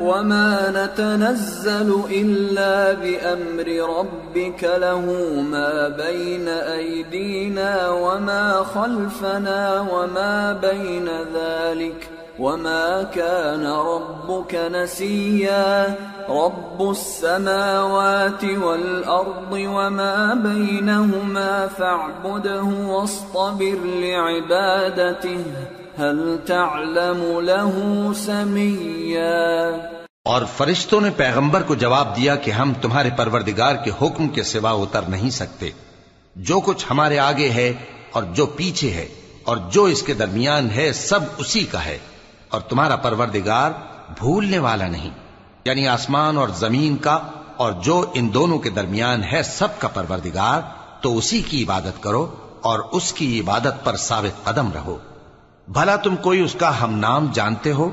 وما نتنزل إلا بأمر ربك له ما بين أيدينا وما خلفنا وما بين ذلك وما كان ربك نسيا. رب السماوات والأرض وما بينهما فاعبده واصطبر لعبادته هل تعلم له سميا. اور فرشتوں نے پیغمبر کو جواب دیا کہ ہم تمہارے پروردگار کے حکم کے سوا اتر نہیں سکتے. جو کچھ ہمارے آگے ہے اور جو پیچھے ہے اور جو اس کے درمیان ہے سب اسی کا ہے، اور تمہارا پروردگار بھولنے والا نہیں. یعنی آسمان اور زمین کا اور جو ان دونوں کے درمیان ہے سب کا پروردگار، تو اسی کی عبادت کرو اور اس کی عبادت پر ثابت قدم رہو. بھلا تم کوئی اس کا ہم نام جانتے ہو؟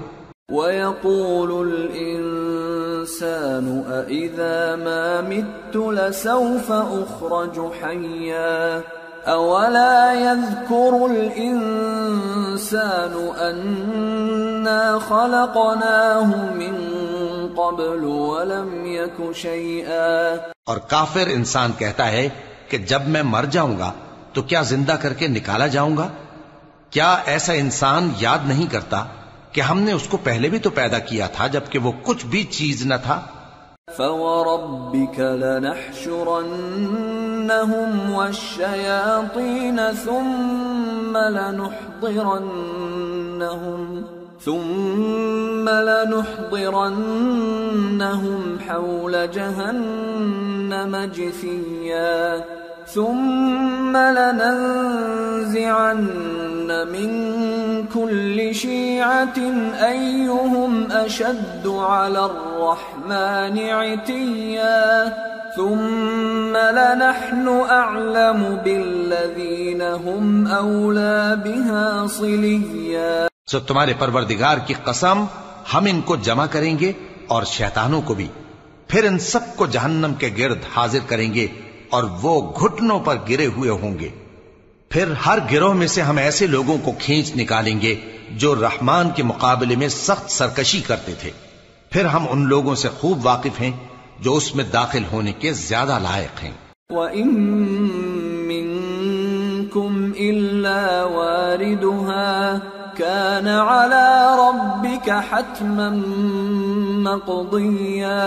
وَيَقُولُ الْإِنسَانُ الإنسان أإذا ما مت لسوف أخرج حيا أولا يذكر الإنسان أنا خلقناه من قبل ولم يك شيئا. اور کافر انسان کہتا ہے کہ جب میں مر جاؤں گا تو کیا زندہ کر کے نکالا جاؤں گا؟ کیا ایسا انسان یاد نہیں کرتا کہ ہم نے اس کو پہلے بھی تو پیدا کیا تھا جبکہ وہ کچھ بھی چیز نہ تھا؟ فَوَرَبِّكَ لَنَحْشُرَنَّهُمْ وَالشَّيَاطِينَ ثُمَّ لَنُحْضِرَنَّهُمْ حَوْلَ جَهَنَّمَ جِثِيًّا ثُمَّ لَنَنزِعَنَّ مِنْ كُلِّ شِيعَةٍ أَيُّهُمْ أَشَدُّ عَلَى الرَّحْمَنِ عِتِيًّا ثُمَّ لَنَحْنُ أَعْلَمُ بِالَّذِينَ هُمْ أَوْلَى بِهَا صِلِيًّا. سو تمہارے پروردگار کی قسم ہم ان کو جمع کریں گے اور شیطانوں کو بھی، پھر ان سب کو جہنم کے گرد حاضر کریں گے اور وہ گھٹنوں پر گرے ہوئے ہوں گے. پھر ہر گروہ میں سے ہم ایسے لوگوں کو کھینچ نکالیں گے جو رحمان کے مقابلے میں سخت سرکشی کرتے تھے. پھر ہم ان لوگوں سے خوب واقف ہیں جو اس میں داخل ہونے کے زیادہ لائق ہیں. وَإِن مِّنكُمْ إِلَّا وَارِدُهَا كَانَ عَلَى رَبِّكَ حَتْمًا مَّقْضِيًّا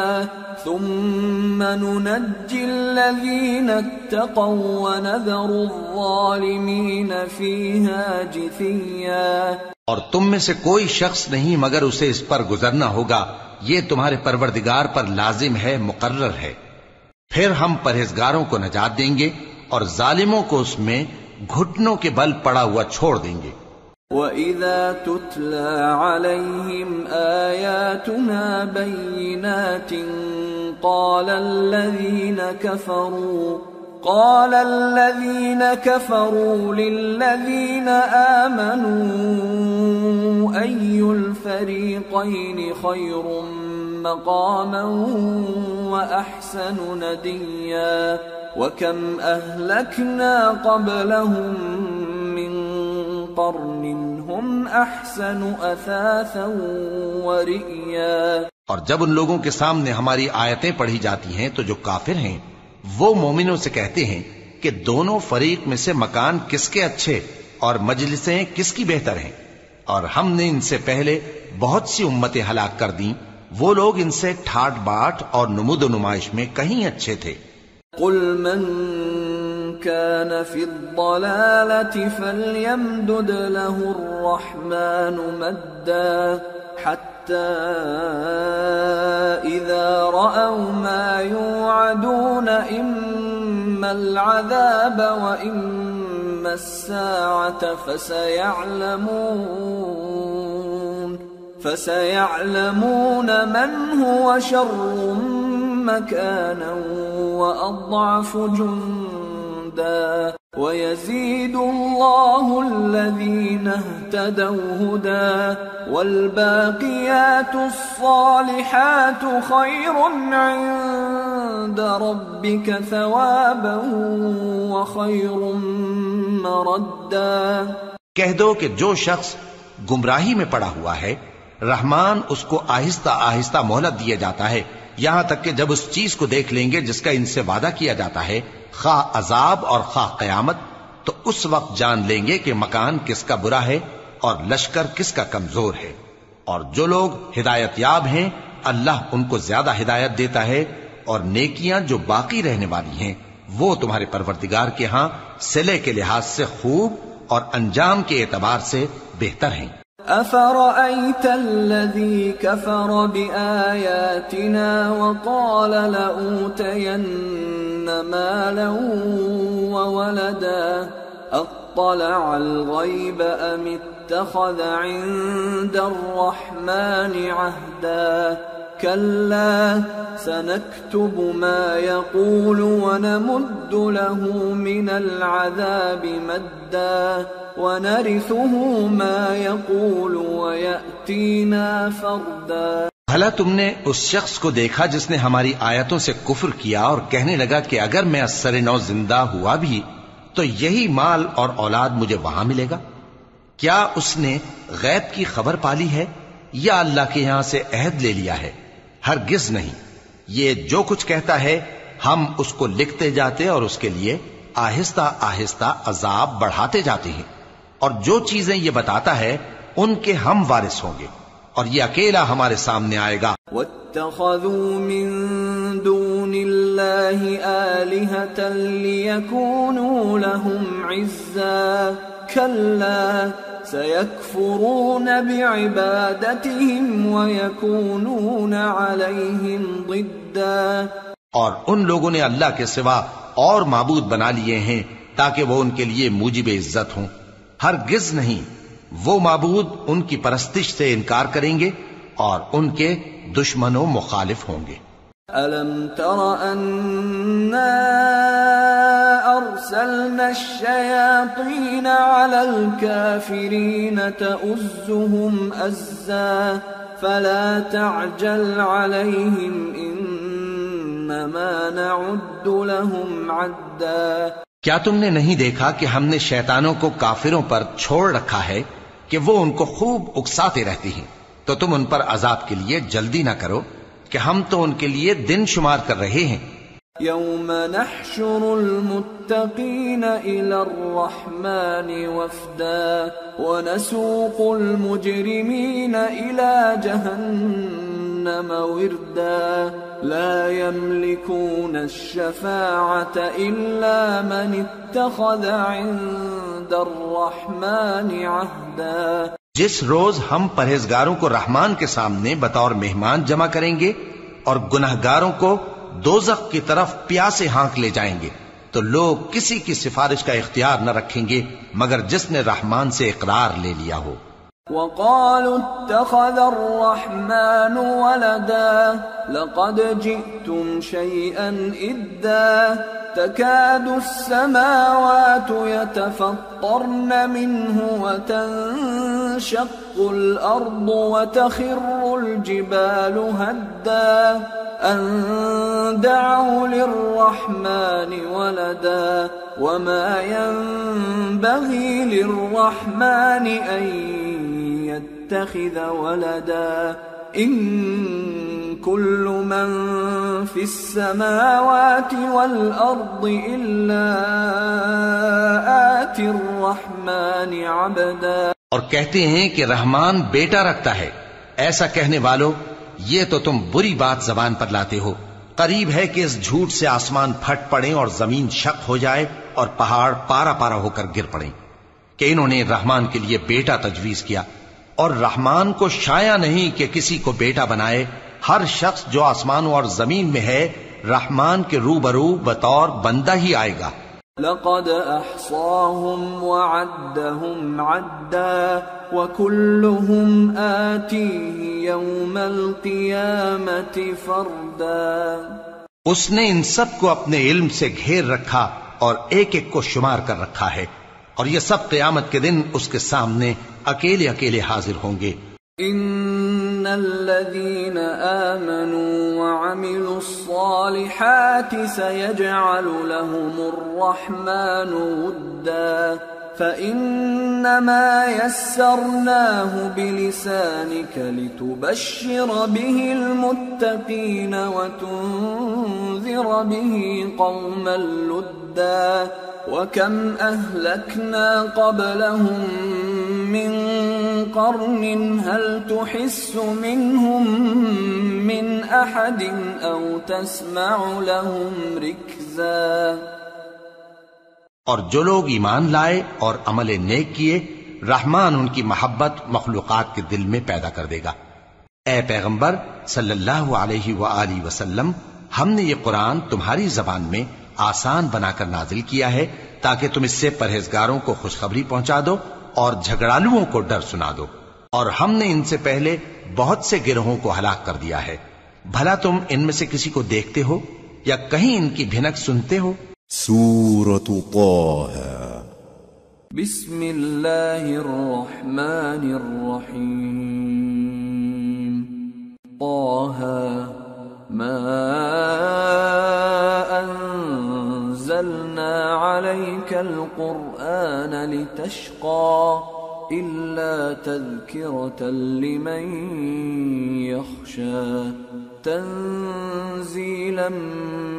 ثُمَّ نُنَجِّي الَّذِينَ اتَّقَوْا وَنَذَرُ الظَّالِمِينَ فِيهَا جِثِيًّا. اور تم میں سے کوئی شخص نہیں مگر اسے اس پر گزرنا ہوگا، یہ تمہارے پروردگار پر لازم ہے، مقرر ہے. پھر ہم پرہیزگاروں کو نجات دیں گے اور ظالموں کو اس میں گھٹنوں کے بل پڑا ہوا چھوڑ دیں گے. وَإِذَا تُتْلَى عَلَيْهِمْ آيَاتُنَا بَيِّنَاتٍ قَالَ الَّذِينَ كَفَرُوا لِلَّذِينَ آمَنُوا أَيُّ الْفَرِيقَيْنِ خَيْرٌ مَّقَامًا وَأَحْسَنُ نَدِيًّا وَكَمْ أَهْلَكْنَا قَبْلَهُم مِّن قَرْنٍ هُمْ أَحْسَنُ أَثَاثًا وَرِئْيًا. اور جب ان لوگوں کے سامنے ہماری آیتیں پڑھی جاتی ہیں تو جو کافر ہیں وہ مومنوں سے کہتے ہیں کہ دونوں فریق میں سے مکان کس کے اچھے اور مجلسیں کس کی بہتر ہیں، اور ہم نے ان سے پہلے بہت سی امتیں ہلاک کر دیں، وہ لوگ ان سے ٹھاٹ باٹ اور نمود و نمائش میں کہیں اچھے تھے. قُلْ مَنْ كَانَ فِي الضَّلَالَةِ فَلْيَمْدُدْ لَهُ الرَّحْمَنُ مَدًّا حَتَّى إِذَا رَأَوْا مَا يُوعَدُونَ إِمَّا الْعَذَابَ وَإِمَّا السَّاعَةَ فَسَيَعْلَمُونَ مَنْ هُوَ شَرٌّ مَكَانًا وَأَضْعَفُ جُنْدًا وَيَزِيدُ اللَّهُ الَّذِينَ اهْتَدَوْا هُدًى وَالْبَاقِيَاتُ الصَّالِحَاتُ خَيْرٌ عِندَ رَبِّكَ ثَوَابًا وَخَيْرٌ مَّرَدًّا. کہہ دو کہ جو شخص گمراہی میں پڑا ہوا ہے رحمان اس کو آہستہ آہستہ مہلت دیا جاتا ہے، یہاں تک کہ جب اس چیز کو دیکھ لیں گے جس کا ان سے وعدہ کیا جاتا ہے، خواہ عذاب اور خواہ قیامت، تو اس وقت جان لیں گے کہ مکان کس کا برا ہے اور لشکر کس کا کمزور ہے. اور جو لوگ ہدایت یاب ہیں اللہ ان کو زیادہ ہدایت دیتا ہے، اور نیکیاں جو باقی رہنے والی ہیں وہ تمہارے پروردگار کے ہاں صلے کے لحاظ سے خوب اور انجام کے اعتبار سے بہتر ہیں. أَفَرَأَيْتَ الَّذِي كَفَرَ بِآيَاتِنَا وَقَالَ لَأُوتَيَنَّ مَالًا وَوَلَدًا أَطَّلَعَ الْغَيْبَ أَمِ اتَّخَذَ عِندَ الرَّحْمَنِ عَهْدًا كَلَّا سَنَكْتُبُ مَا يَقُولُ وَنَمُدُّ لَهُ مِنَ الْعَذَابِ مَدًّا وَنَرِثُهُ مَا يَقُولُ وَيَأْتِينَا فَرْدًا. بھلا تم نے اس شخص کو دیکھا جس نے ہماری آیتوں سے کفر کیا اور کہنے لگا کہ اگر میں اثر نو زندہ ہوا بھی تو یہی مال اور اولاد مجھے وہاں ملے گا؟ کیا اس نے غیب کی خبر پالی ہے یا اللہ کے یہاں سے عہد لے لیا ہے؟ ہرگز نہیں، یہ جو کچھ کہتا ہے ہم اس کو لکھتے جاتے اور اس کے لیے آہستہ آہستہ عذاب بڑھاتے جاتے ہیں، اور جو چیزیں یہ بتاتا ہے ان کے ہم وارث ہوں گے، اور یہ اکیلا ہمارے سامنے آئے گا۔ واتخذوا من دون الله آلهة ليكونوا لهم عزا كلا سيكفرون بعبادتهم ويكونون عليهم ضدا۔ اور ان لوگوں نے اللہ کے سوا اور معبود بنا لیے ہیں تاکہ وہ ان کے لیے موجب عزت ہوں، ہرگز نہیں، وہ معبود ان کی پرستش سے انکار کریں گے اور ان کے دشمن و مخالف ہوں گے۔ أَلَمْ تَرَ أَنَّا أَرْسَلْنَا الشَّيَاطِينَ عَلَى الْكَافِرِينَ تَؤُزُّهُمْ أَزًّا فَلَا تَعْجَلْ عَلَيْهِمْ إِنَّمَا نَعُدُّ لَهُمْ عَدًّا۔ کیا تم نے نہیں دیکھا کہ ہم نے شیطانوں کو کافروں پر چھوڑ رکھا ہے کہ وہ ان کو خوب اکساتے رہتی ہیں، تو تم ان پر عذاب کے لیے جلدی نہ کرو کہ ہم تو ان کے لیے دن شمار کر رہے ہیں۔ يوم نحشر المتقين إلى الرحمن وفدا ونسوق المجرمين إلى جهنم وردا لا يملكون الشفاعة إلا من اتخذ عند الرحمن عهدا۔ جس روز ہم پرہیزگاروں کو رحمان کے سامنے بطور مہمان جمع کریں گے اور گناہگاروں کو دوزخ کی طرف پیاسے ہانک لے جائیں گے، تو لوگ کسی کی سفارش کا اختیار نہ رکھیں گے مگر جس نے رحمان سے اقرار لے لیا ہو۔ وقالوا اتخذ الرحمن ولدا لقد جئتم شيئا إدا تكاد السماوات يتفطرن منه وتنشق الأرض وتخر الجبال هدا أن دعوا للرحمن ولدا وما ينبغي للرحمن أن يتخذ ولدا إن كل من في السماوات والأرض إلا آتي الرحمن عبدا۔ اور کہتے ہیں کہ رحمان بیٹا رکھتا ہے، ایسا کہنے والوں یہ تو تم بری بات زبان پر لاتے ہو۔ قریب ہے کہ اس جھوٹ سے آسمان پھٹ پڑے اور زمین شق ہو جائے اور پہاڑ پارا پارا ہو کر گر پڑیں کہ انہوں نے رحمان کے لیے بیٹا تجویز کیا، اور رحمان کو شایع نہیں کہ کسی کو بیٹا بنائے۔ ہر شخص جو آسمانوں اور زمین میں ہے رحمان کے روبرو بطور بندہ ہی آئے گا۔ لقد احصاهم وعدهم عدا وكلهم آتيه يوم القيامة فردا۔ اس نے ان سب کو اپنے علم سے گھیر رکھا اور ایک ایک کو شمار کر رکھا ہے، اور یہ سب قیامت کے دن اس کے سامنے اکیلے اکیلے حاضر ہوں گے۔ ان الذين آمنوا وعملوا الصالحات سيجعل لهم الرحمن ودا فإنما يسرناه بلسانك لتبشر به المتقين وتنذر به قوما لدا وكم أهلكنا قبلهم من قرن هل تحس منهم من أحد أو تسمع لهم ركزا۔ اور جو لوگ ایمان لائے اور عمل نیک کیے رحمان ان کی محبت مخلوقات کے دل میں پیدا کر دے گا۔ اے پیغمبر صلی اللہ علیہ وآلہ وسلم، ہم نے یہ قرآن تمہاری زبان میں آسان بنا کر نازل کیا ہے تاکہ تم اس سے پرہیزگاروں کو خوشخبری پہنچا دو اور جھگڑالوؤں کو ڈر سنا دو، اور ہم نے ان سے پہلے بہت سے گروہوں کو ہلاک کر دیا ہے۔ بھلا تم ان میں سے کسی کو دیکھتے ہو یا کہیں ان کی بھنک سنتے ہو؟ سورة طه بسم اللہ الرحمن الرحیم طه ما أنزلنا عليك القرآن لتشقى إلا تذكرة لمن يخشى تنزيلا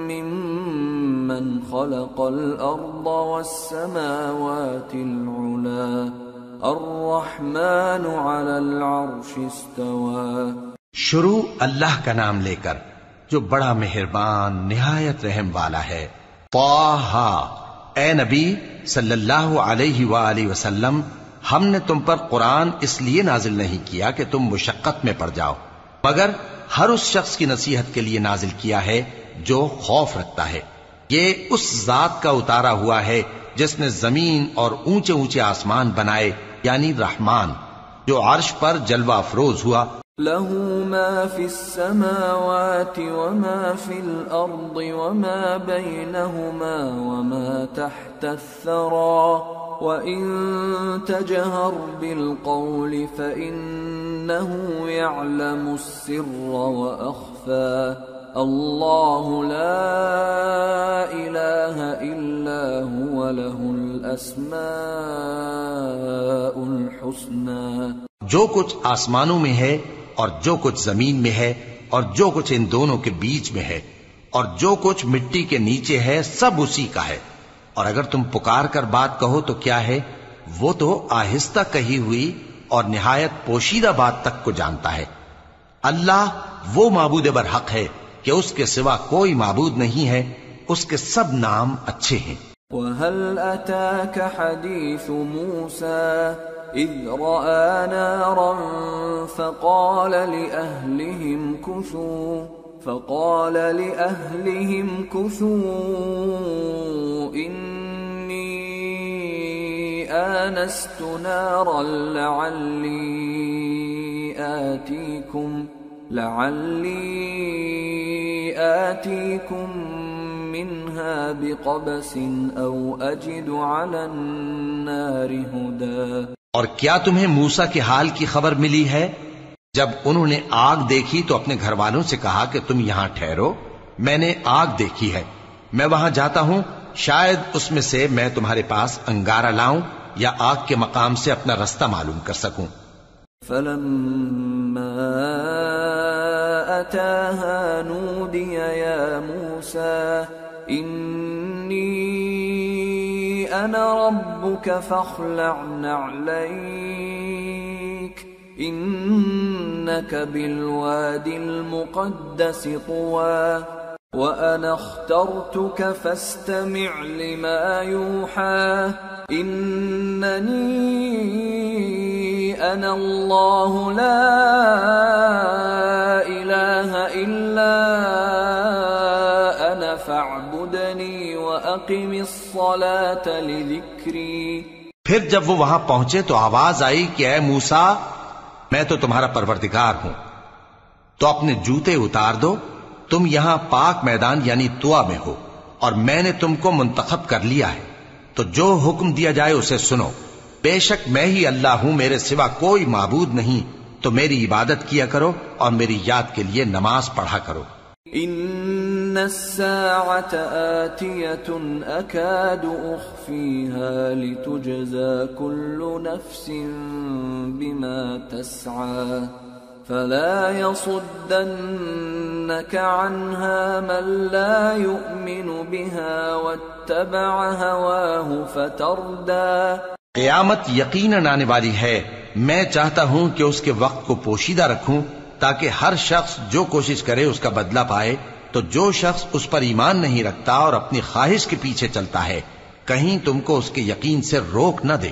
ممن خلق الأرض والسماوات العلى الرحمن على العرش استوى. شروع اللہ کا نام لے کر جو بڑا مہربان نہایت رحم والا ہے. طٰہ، اے نبی صلی اللہ علیہ وآلہ وسلم، ہم نے تم پر قرآن اس لیے نازل نہیں کیا کہ تم مشقت میں پڑ جاؤ، مگر ہر اس شخص کی نصیحت کے لیے نازل کیا ہے جو خوف رکھتا ہے. یہ اس ذات کا اتارا ہوا ہے جس نے زمین اور اونچے اونچے آسمان بنائے، یعنی رحمان، جو عرش پر جلوہ افروز ہوا. له ما في السماوات وما في الأرض وما بينهما وما تحت الثرى وإن تجهر بالقول فإنه يعلم السر وأخفى الله لا إله إلا هو له الأسماء الحسنى. جو کچھ آسمانوں میں ہے اور جو کچھ زمین میں ہے اور جو کچھ ان دونوں کے بیچ میں ہے اور جو کچھ مٹی کے نیچے ہے، سب اسی کا ہے. اور اگر تم پکار کر بات کہو تو کیا ہے، وہ تو آہستہ کہی ہوئی اور نہایت پوشیدہ بات تک کو جانتا ہے. اللہ وہ معبود برحق ہے کہ اس کے سوا کوئی معبود نہیں ہے، اس کے سب نام اچھے ہیں. وَهَلْ أَتَاكَ حَدِيثُ مُوسَى إِذْ رَأَى نَارًا فَقَالَ لِأَهْلِهِمْ كُثُوا إِنِّي آنَسْتُ نَارًا لعلي آتيكم منها بقبس أو أجد على النار هدى. اور کیا تمہیں موسیٰ کے حال کی خبر ملی ہے؟ جب انہوں نے آگ دیکھی تو اپنے گھر والوں سے کہا کہ تم یہاں ٹھہرو، میں نے آگ دیکھی ہے، میں وہاں جاتا ہوں، شاید اس میں سے میں تمہارے پاس انگارہ لاؤں یا آگ کے مقام سے اپنا رستہ معلوم کر سکوں. فلما أتاها نودي يا موسى إني أنا ربك فاخلع نعليك إنك بالوادي المقدس طوى وأنا اخترتك فاستمع لما يوحى إنني أنا الله لا إله إلا أنا فاعبدني وأقم الصلاة لذكري. پھر جب وہ وہاں پہنچے تو آواز آئی کہ اے موسیٰ، میں تو تمہارا پروردگار ہوں، تو اپنے جوتے اتار دو، تم یہاں پاک میدان یعنی طوا میں ہو، اور میں نے تم کو منتخب کر لیا ہے، تو جو حکم دیا جائے اسے سنو. بے شک میں ہی اللہ ہوں، میرے سوا کوئی معبود نہیں، تو میری عبادت کیا کرو اور میری یاد کے لیے نماز پڑھا کرو. ان الساعة آتية أكاد أخفيها لتجزى كل نفس بما تسعى فلا يصدنك عنها من لا يؤمن بها واتبع هواه فتردى. قیامت یقیناً آنے والی ہے، میں چاہتا ہوں کہ اس کے وقت کو پوشیدہ رکھوں تاکہ ہر شخص جو کوشش کرے اس کا بدلہ پائے. تو جو شخص اس پر ایمان نہیں رکھتا اور اپنی خواہش کے پیچھے چلتا ہے، کہیں تم کو اس کے یقین سے روک نہ دے،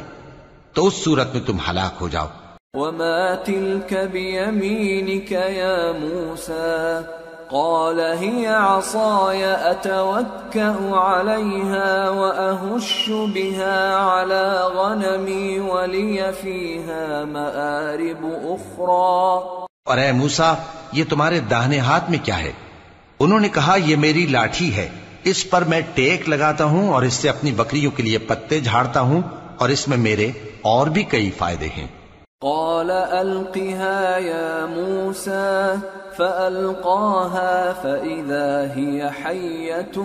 تو اس صورت میں تم ہلاک ہو جاؤ. وما تلك بيمينك يا موسى قال هي عصاي أتوكأ عليها وأهش بها على غنمي ولي فيها مآرب أخرى. اور اے موسیٰ، یہ تمہارے داہنے ہاتھ میں کیا ہے؟ انہوں نے کہا یہ میری لاٹھی ہے، اس پر میں ٹیک لگاتا ہوں اور اس سے اپنی بکریوں کے لیے پتے جھاڑتا ہوں، اور اس میں میرے اور بھی کئی فائدے ہیں. قال ألقها يا موسى فألقاها فإذا هي حية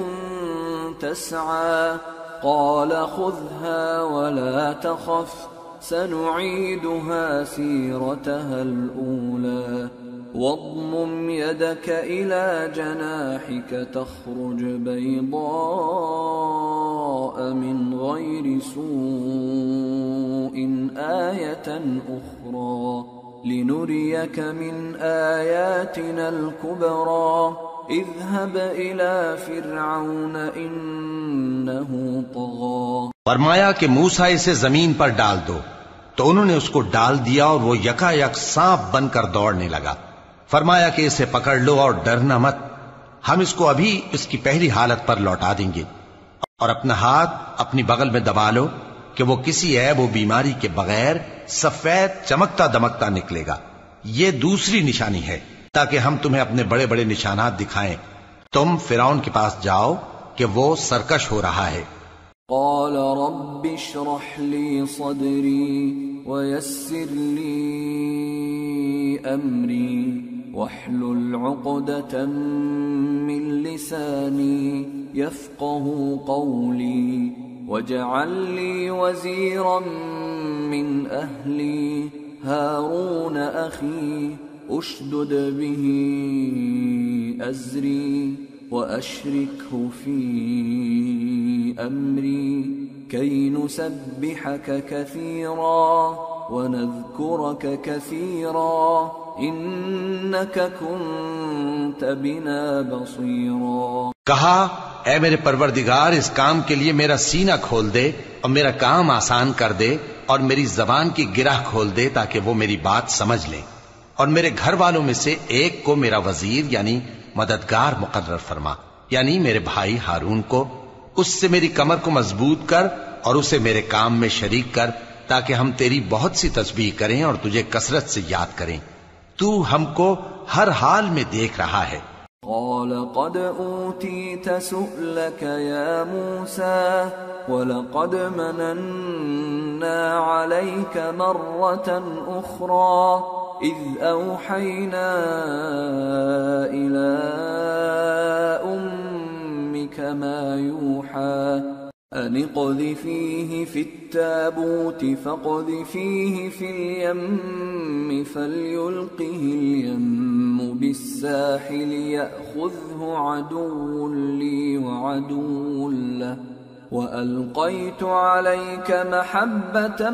تسعى قال خذها ولا تخف سنعيدها سيرتها الأولى واضمم يدك إلى جناحك تخرج بيضاء من غير سوء آية أخرى لنريك من آياتنا الكبرى اذهب إلى فرعون إنه طغى. فرمایا کہ موسیٰ اسے زمین پر ڈال دو، تو انہوں نے اس کو ڈال دیا اور وہ یکا یک سانپ بن کر دوڑنے لگا۔ فرمایا کہ اسے پکڑ لو اور ڈرنا مت، ہم اس کو ابھی اس کی پہلی حالت پر لوٹا دیں گے، اور اپنا ہاتھ اپنی بغل میں دبا لو کہ وہ کسی عیب و بیماری کے بغیر سفید چمکتا دمکتا نکلے گا۔ یہ دوسری نشانی ہے تاکہ ہم تمہیں اپنے بڑے بڑے نشانات دکھائیں۔ تم فرعون کے پاس جاؤ کہ وہ سرکش ہو رہا ہے۔ قال رب اشرح لي صدري ويسر لي أمري واحلل عقدة من لساني يفقه قولي واجعل لي وزيرا من أهلي هارون أخي اشدد به أزري وأشركه في أمري كي نسبحك كثيرا ونذكرك كثيرا إنك كنت بنا بصيرا۔ کہا اے میرے پروردگار اس کام کے لیے میرا سینہ کھول دے اور میرا کام آسان کر دے اور میری زبان کی گرہ کھول دے تاکہ وہ میری بات سمجھ لیں، اور میرے گھر والوں میں سے ایک کو میرا وزیر یعنی مددگار مقرر فرما، یعنی میرے بھائی ہارون کو۔ اس سے میری کمر کو مضبوط کر اور اسے میرے کام میں شریک کر تاکہ ہم تیری بہت سی تسبیح کریں اور تجھے کثرت سے یاد کریں۔ تو ہم کو ہر حال میں دیکھ رہا ہے۔ قال قد أوتيت سؤلك يا موسى ولقد مننا عليك مرة أخرى إذ أوحينا إلى أمك ما يوحى أن اقذفيه في التابوت فاقذفيه في اليم فليلقه اليم بالساحل يأخذه عدو لي وعدو له وألقيت عليك محبة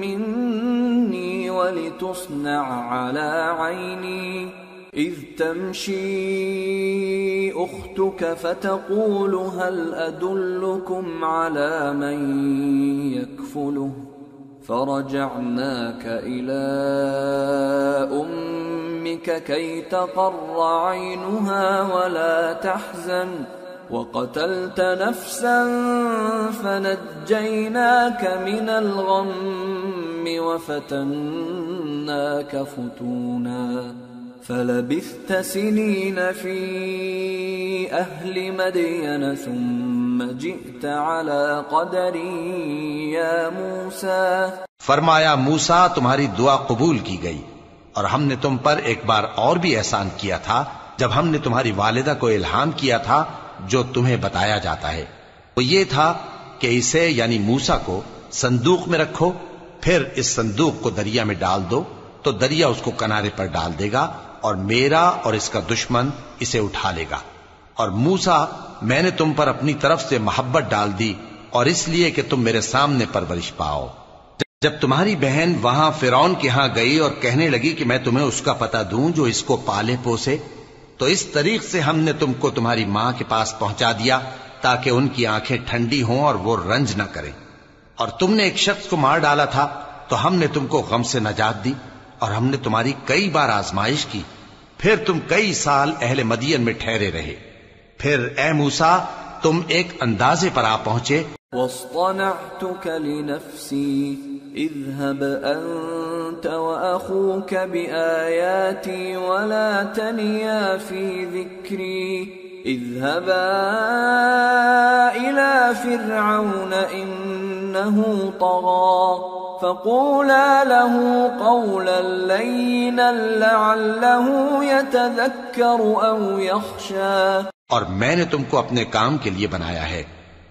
مني ولتصنع على عيني إذ تمشي أختك فتقول هل أدلكم على من يكفله فرجعناك إلى أمك كي تقر عينها ولا تحزن وقتلت نفسا فنجيناك من الغم وفتناك فتونا فلبثت سنين في أهل مدين ثم جئت على قدر يا موسى۔ فرمایا موسیٰ تمہاری دعا قبول کی گئی، اور ہم نے تم پر ایک بار اور بھی احسان کیا تھا جب ہم نے تمہاری والدہ کو الہام کیا تھا جو تمہیں بتایا جاتا ہے۔ وہ یہ تھا کہ اسے یعنی موسیٰ کو صندوق میں رکھو، پھر اس صندوق کو دریا میں ڈال دو تو دریا اس کو کنارے پر ڈال دے گا اور میرا اور اس کا دشمن اسے اٹھا لے گا۔ اور موسیٰ میں نے تم پر اپنی طرف سے محبت ڈال دی اور اس لیے کہ تم میرے سامنے پرورش پاؤ۔ جب تمہاری بہن وہاں فرعون کے ہاں گئی اور کہنے لگی کہ میں تمہیں اس کا پتہ دوں جو اس کو پالے پوسے، تو اس طریق سے ہم نے تم کو تمہاری ماں کے پاس پہنچا دیا تاکہ ان کی آنکھیں ٹھنڈی ہوں اور وہ رنج نہ کریں۔ اور تم نے ایک شخص کو مار ڈالا تھا تو ہم نے تم کو غم سے نجات دی، اور ہم نے تمہاری کئی بار آزمائش کی، پھر تم کئی سال اہل مدین میں ٹھہرے رہے۔ پھر اے موسیٰ تم ایک اندازے پر آ پہنچے۔ واصطنعتك لنفسي اذهب أنت وأخوك بآياتي ولا تنيا في ذكري اذهبا إلى فرعون إنه طغى فقولا له قولا لينا لعله يتذكر أو يخشى اور میں نے تم کو اپنے کام کے لیے بنایا ہے،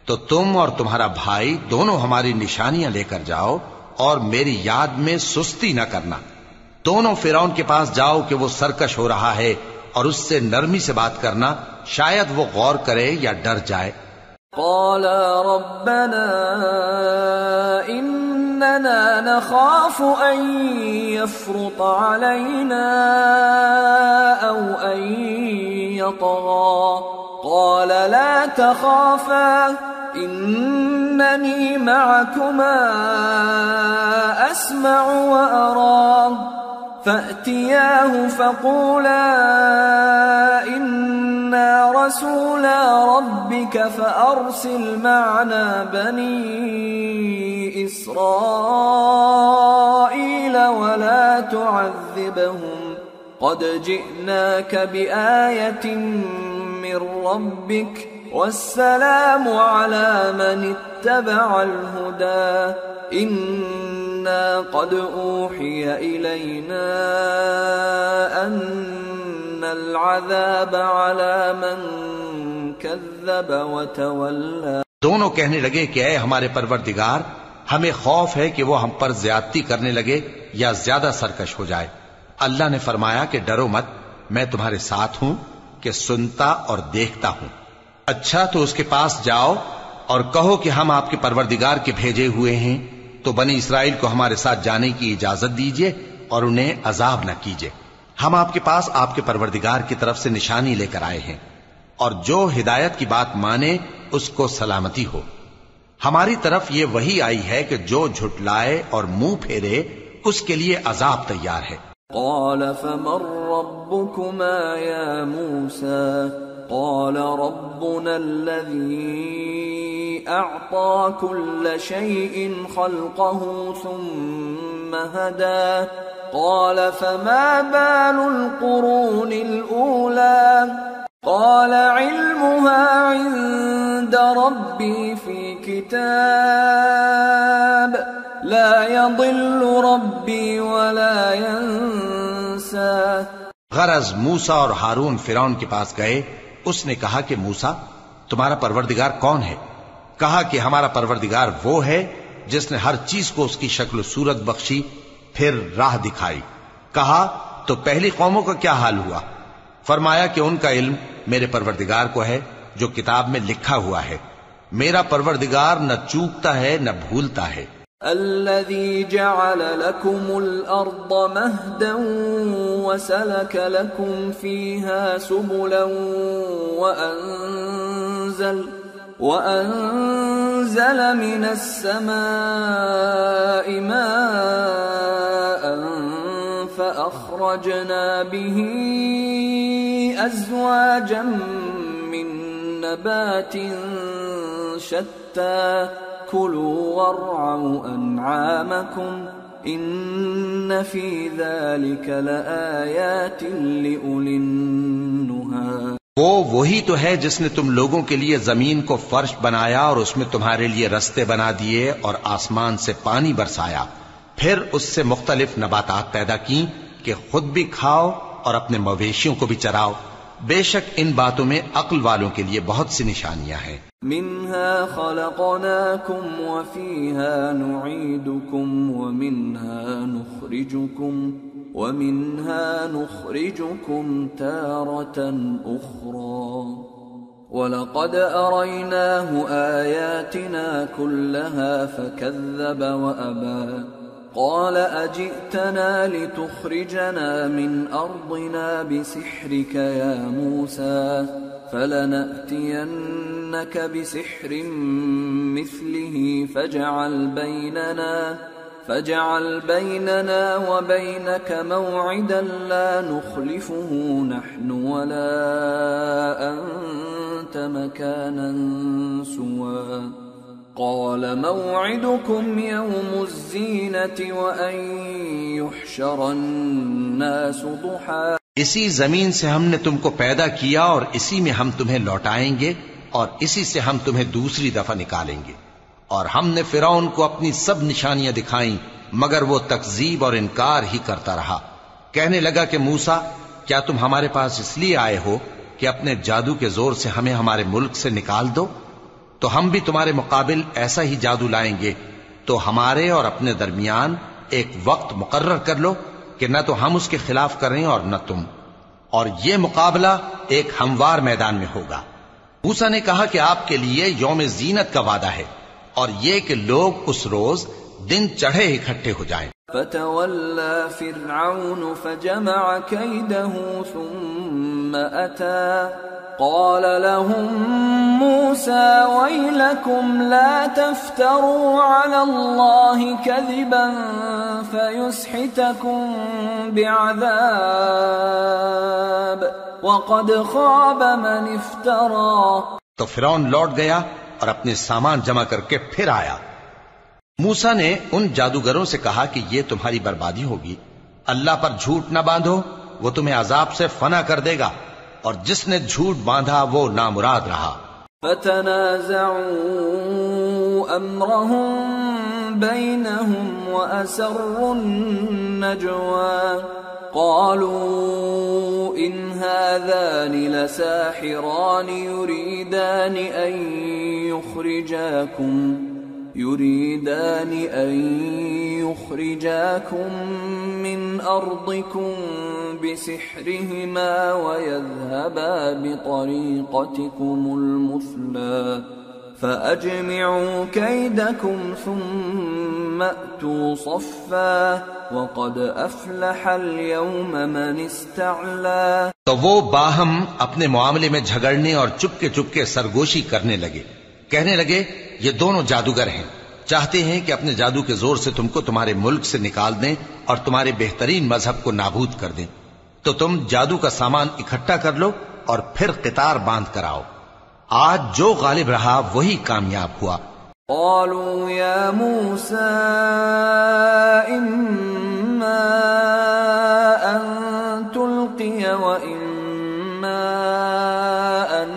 تو تم اور تمہارا بھائی دونوں ہماری نشانیاں لے کر جاؤ اور میری یاد میں سستی نہ کرنا۔ دونوں فرعون کے پاس جاؤ کہ وہ سرکش ہو رہا ہے، اور اس سے نرمی سے بات کرنا، شاید وہ غور کرے یا ڈر جائے۔ قالا ربنا إننا نخاف أن يفرط علينا أو أن يطغى قال لا تخافا إنني معكما أسمع وأرى فأتياه فقولا إنا رسولا ربك فأرسل معنا بني إسرائيل ولا تعذبهم قد جئناك بآية من ربك والسلام على من اتبع الهدى إنا قد أوحي إلينا أن العذاب على من كذب وتولى۔ دونوں کہنے لگے کہ اے ہمارے پروردگار، ہمیں خوف ہے کہ وہ ہم پر زیادتی کرنے لگے یا زیادہ سرکش ہو جائے۔ اللہ نے فرمایا کہ ڈرو مت، میں تمہارے ساتھ ہوں کہ سنتا اور دیکھتا ہوں۔ اچھا تو اس کے پاس جاؤ اور کہو کہ ہم آپ کے پروردگار کے بھیجے ہوئے ہیں، تو بنی اسرائیل کو ہمارے ساتھ جانے کی اجازت دیجیے اور انہیں عذاب نہ کیجیے۔ ہم آپ کے پاس آپ کے پروردگار کی طرف سے نشانی لے کر آئے ہیں، اور جو ہدایت کی بات مانے اس کو سلامتی ہو۔ ہماری طرف یہ وحی آئی ہے کہ جو جھٹلائے اور منہ پھیرے اس کے لیے عذاب تیار ہے۔ قال فمن ربكما يا موسى قال ربنا الذي أعطى كل شيء خلقه ثم هدى قال فما بال القرون الأولى قال علمها عند ربي في كتاب لا يضل ربي ولا ينسى۔ غرض موسیٰ اور ہارون فرعون کے پاس گئے، اس نے کہا کہ موسیٰ تمہارا پروردگار کون ہے؟ کہا کہ ہمارا پروردگار وہ ہے جس نے ہر چیز کو اس کی شکل و صورت بخشی، پھر راہ دکھائی۔ کہا تو پہلی قوموں کا کیا حال ہوا؟ فرمایا کہ ان کا علم میرے پروردگار کو ہے جو کتاب میں لکھا ہوا ہے۔ میرا پروردگار نہ چوکتا ہے نہ بھولتا ہے۔ الذي جعل لكم الأرض مهدا وسلك لكم فيها سبلا وأنزل من السماء ماء فأخرجنا به أزواجا من نبات شتى كلوا وارعوا أنعامكم إن في ذلك لآيات لأولي النهى۔ وہ وہی تو ہے جس نے تم لوگوں کے لیے زمین کو فرش بنایا اور اس میں تمہارے لیے رستے بنا دیے اور آسمان سے پانی برسایا، پھر اس سے مختلف نباتات پیدا کی کہ خود بھی کھاؤ اور اپنے مویشیوں کو بھی چراؤ۔ بے شک ان باتوں میں عقل والوں کے لیے بہت سی نشانیاں ہیں۔ منها خلقناكم وفيها نعيدكم ومنها نخرجكم تارة أخرى ولقد أريناه آياتنا كلها فكذب وأبى قال أجئتنا لتخرجنا من أرضنا بسحرك يا موسى فلنأتينك بسحر مثله فاجعل بيننا وبينك موعدا لا نخلفه نحن ولا أنت مكانا سوى قال موعدكم يوم الزينة وأن يحشر الناس ضحى۔ اسی زمین سے ہم نے تم کو پیدا کیا اور اسی میں ہم تمہیں لوٹائیں گے اور اسی سے ہم تمہیں دوسری دفعہ نکالیں گے۔ اور ہم نے فرعون کو اپنی سب نشانیاں دکھائیں مگر وہ تکذیب اور انکار ہی کرتا رہا۔ کہنے لگا کہ موسیٰ، کیا تم ہمارے پاس اس لیے آئے ہو کہ اپنے جادو کے زور سے ہمیں ہمارے ملک سے نکال دو؟ تو ہم بھی تمہارے مقابل ایسا ہی جادو لائیں گے، تو ہمارے اور اپنے درمیان ایک وقت مقرر کر لو کہ نہ تو ہم اس کے خلاف کریں اور نہ تم، اور یہ مقابلہ ایک ہموار میدان میں ہوگا۔ موسیٰ نے کہا کہ آپ کے لیے یوم زینت کا وعدہ ہے، اور یہ کہ لوگ اس روز دن چڑھے اکٹھے ہو جائیں۔ فتولى فرعون فجمع كيده ثم أتى قال لهم موسى ويلكم لا تفتروا على الله كذبا فيسحتكم بعذاب وقد خاب من افترى۔ تو فرعون لوٹ گیا اور اپنے سامان جمع کر کے پھر آیا۔ موسیٰ نے ان جادوگروں سے کہا کہ یہ تمہاری بربادی ہوگی، اللہ پر جھوٹ نہ باندھو، وہ تمہیں عذاب سے فنا کر دے گا، اور جس نے جھوٹ باندھا وہ نامراد رہا۔ فتنازعوا امرهم بينهم واسروا النجوى قالوا ان هذان لساحران يريدان أن يخرجاكم من أرضكم بسحرهما ويذهبا بطريقتكم المثلى فأجمعوا كيدكم ثم أتوا صفا وقد أفلح اليوم من استعلى۔ تو وہ باہم اپنے معاملے میں جھگڑنے اور چپکے سرگوشی کرنے لگے، کہنے لگے یہ دونوں جادوگر ہیں، چاہتے ہیں کہ اپنے جادو کے زور سے تم کو تمہارے ملک سے نکال دیں اور تمہارے بہترین مذہب کو نابود کر دیں، تو تم جادو کا سامان اکٹھا کر لو اور پھر قطار باندھ کر آؤ۔ آج جو غالب رہا وہی کامیاب ہوا۔ قالوا يا موسى إما أن تلقي وإما أن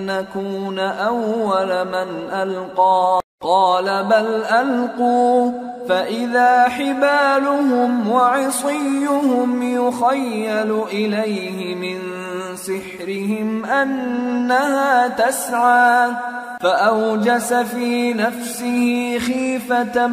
نكون أول من ألقى قال بل ألقوا فإذا حبالهم وعصيهم يخيل إليه من سحرهم أنها تسعى فأوجس في نفسه خيفة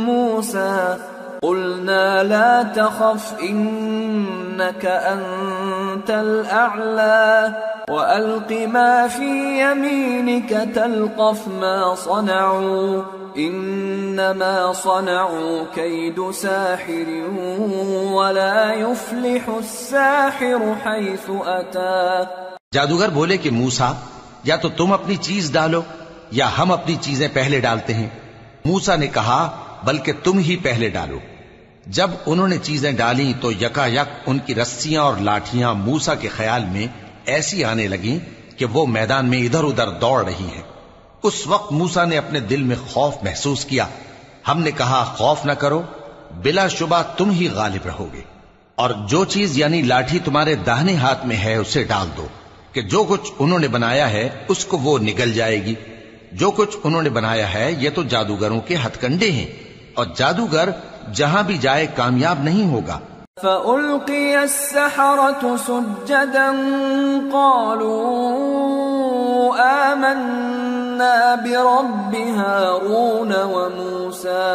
موسى قلنا لا تخف إنك أنت الأعلى وألق ما في يمينك تلقف ما صنعوا إنما صنعوا كيد ساحر ولا يفلح الساحر حيث أتى۔ جادوگر بولے کہ موسیٰ یا تو تم اپنی چیز ڈالو یا ہم اپنی چیزیں پہلے ڈالتے ہیں۔ موسیٰ نے کہا بلکہ تم ہی پہلے ڈالو۔ جب انہوں نے چیزیں ڈالی تو یکا یک ان کی رسیاں اور لاٹھیاں موسیٰ کے خیال میں ایسی آنے لگیں کہ وہ میدان میں ادھر ادھر دوڑ رہی ہیں۔ اس وقت موسیٰ نے اپنے دل میں خوف محسوس کیا۔ ہم نے کہا خوف نہ کرو، بلا شبہ تم ہی غالب رہو گے، اور جو چیز یعنی لاٹھی تمہارے داہنے ہاتھ میں ہے اسے ڈال دو کہ جو کچھ انہوں نے بنایا ہے اس کو وہ نگل جائے گی۔ جو کچھ انہوں نے بنایا ہے یہ تو جادوگروں کے ہتھ کنڈے ہیں، اور جادوگر جہاں بھی جائے کامیاب نہیں ہوگا۔ فألقي السحرة سجدا قالوا آمنا برب هارون وموسى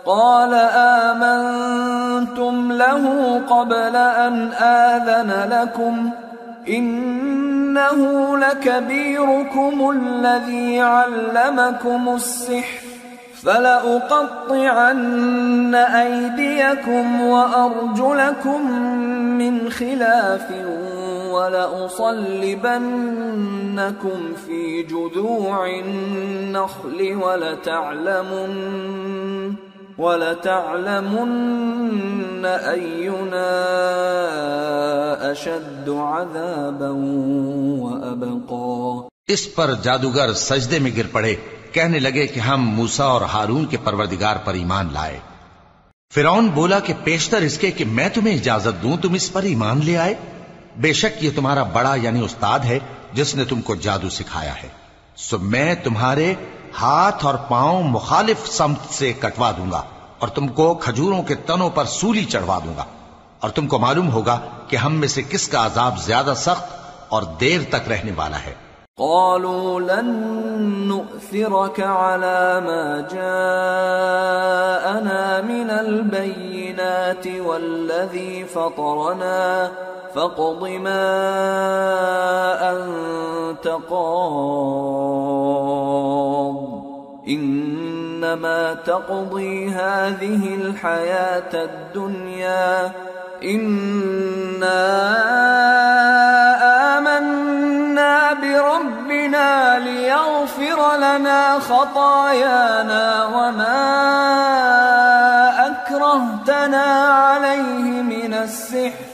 قال آمنتم له قبل أن آذن لكم إنه لكبيركم الذي علمكم السحر فلأقطعن أيديكم وأرجلكم من خلاف ولأصلبنكم في جذوع النخل ولتعلمن أينا أشد عذابا وأبقى۔ اس پر جادوگر سجدے میں گر پڑے، کہنے لگے کہ ہم موسیٰ اور ہارون کے پروردگار پر ایمان لائے۔ فرعون بولا کہ پیشتر اس کے کہ میں تمہیں اجازت دوں تم اس پر ایمان لے آئے، بے شک یہ تمہارا بڑا یعنی استاد ہے جس نے تم کو جادو سکھایا ہے، سو میں تمہارے ہاتھ اور پاؤں مخالف سمت سے کٹوا دوں گا اور تم کو کھجوروں کے تنوں پر سولی چڑھوا دوں گا، اور تم کو معلوم ہوگا کہ ہم میں سے کس کا عذاب زیادہ سخت اور دیر تک رہنے والا ہے۔ قالوا لن نؤثرك على ما جاءنا من البينات والذي فطرنا فاقض ما أنت قاض إنما تقضي هذه الحياة الدنيا إنا آمنا بربنا ليغفر لنا خطايانا وما أكرهتنا عليه من السحر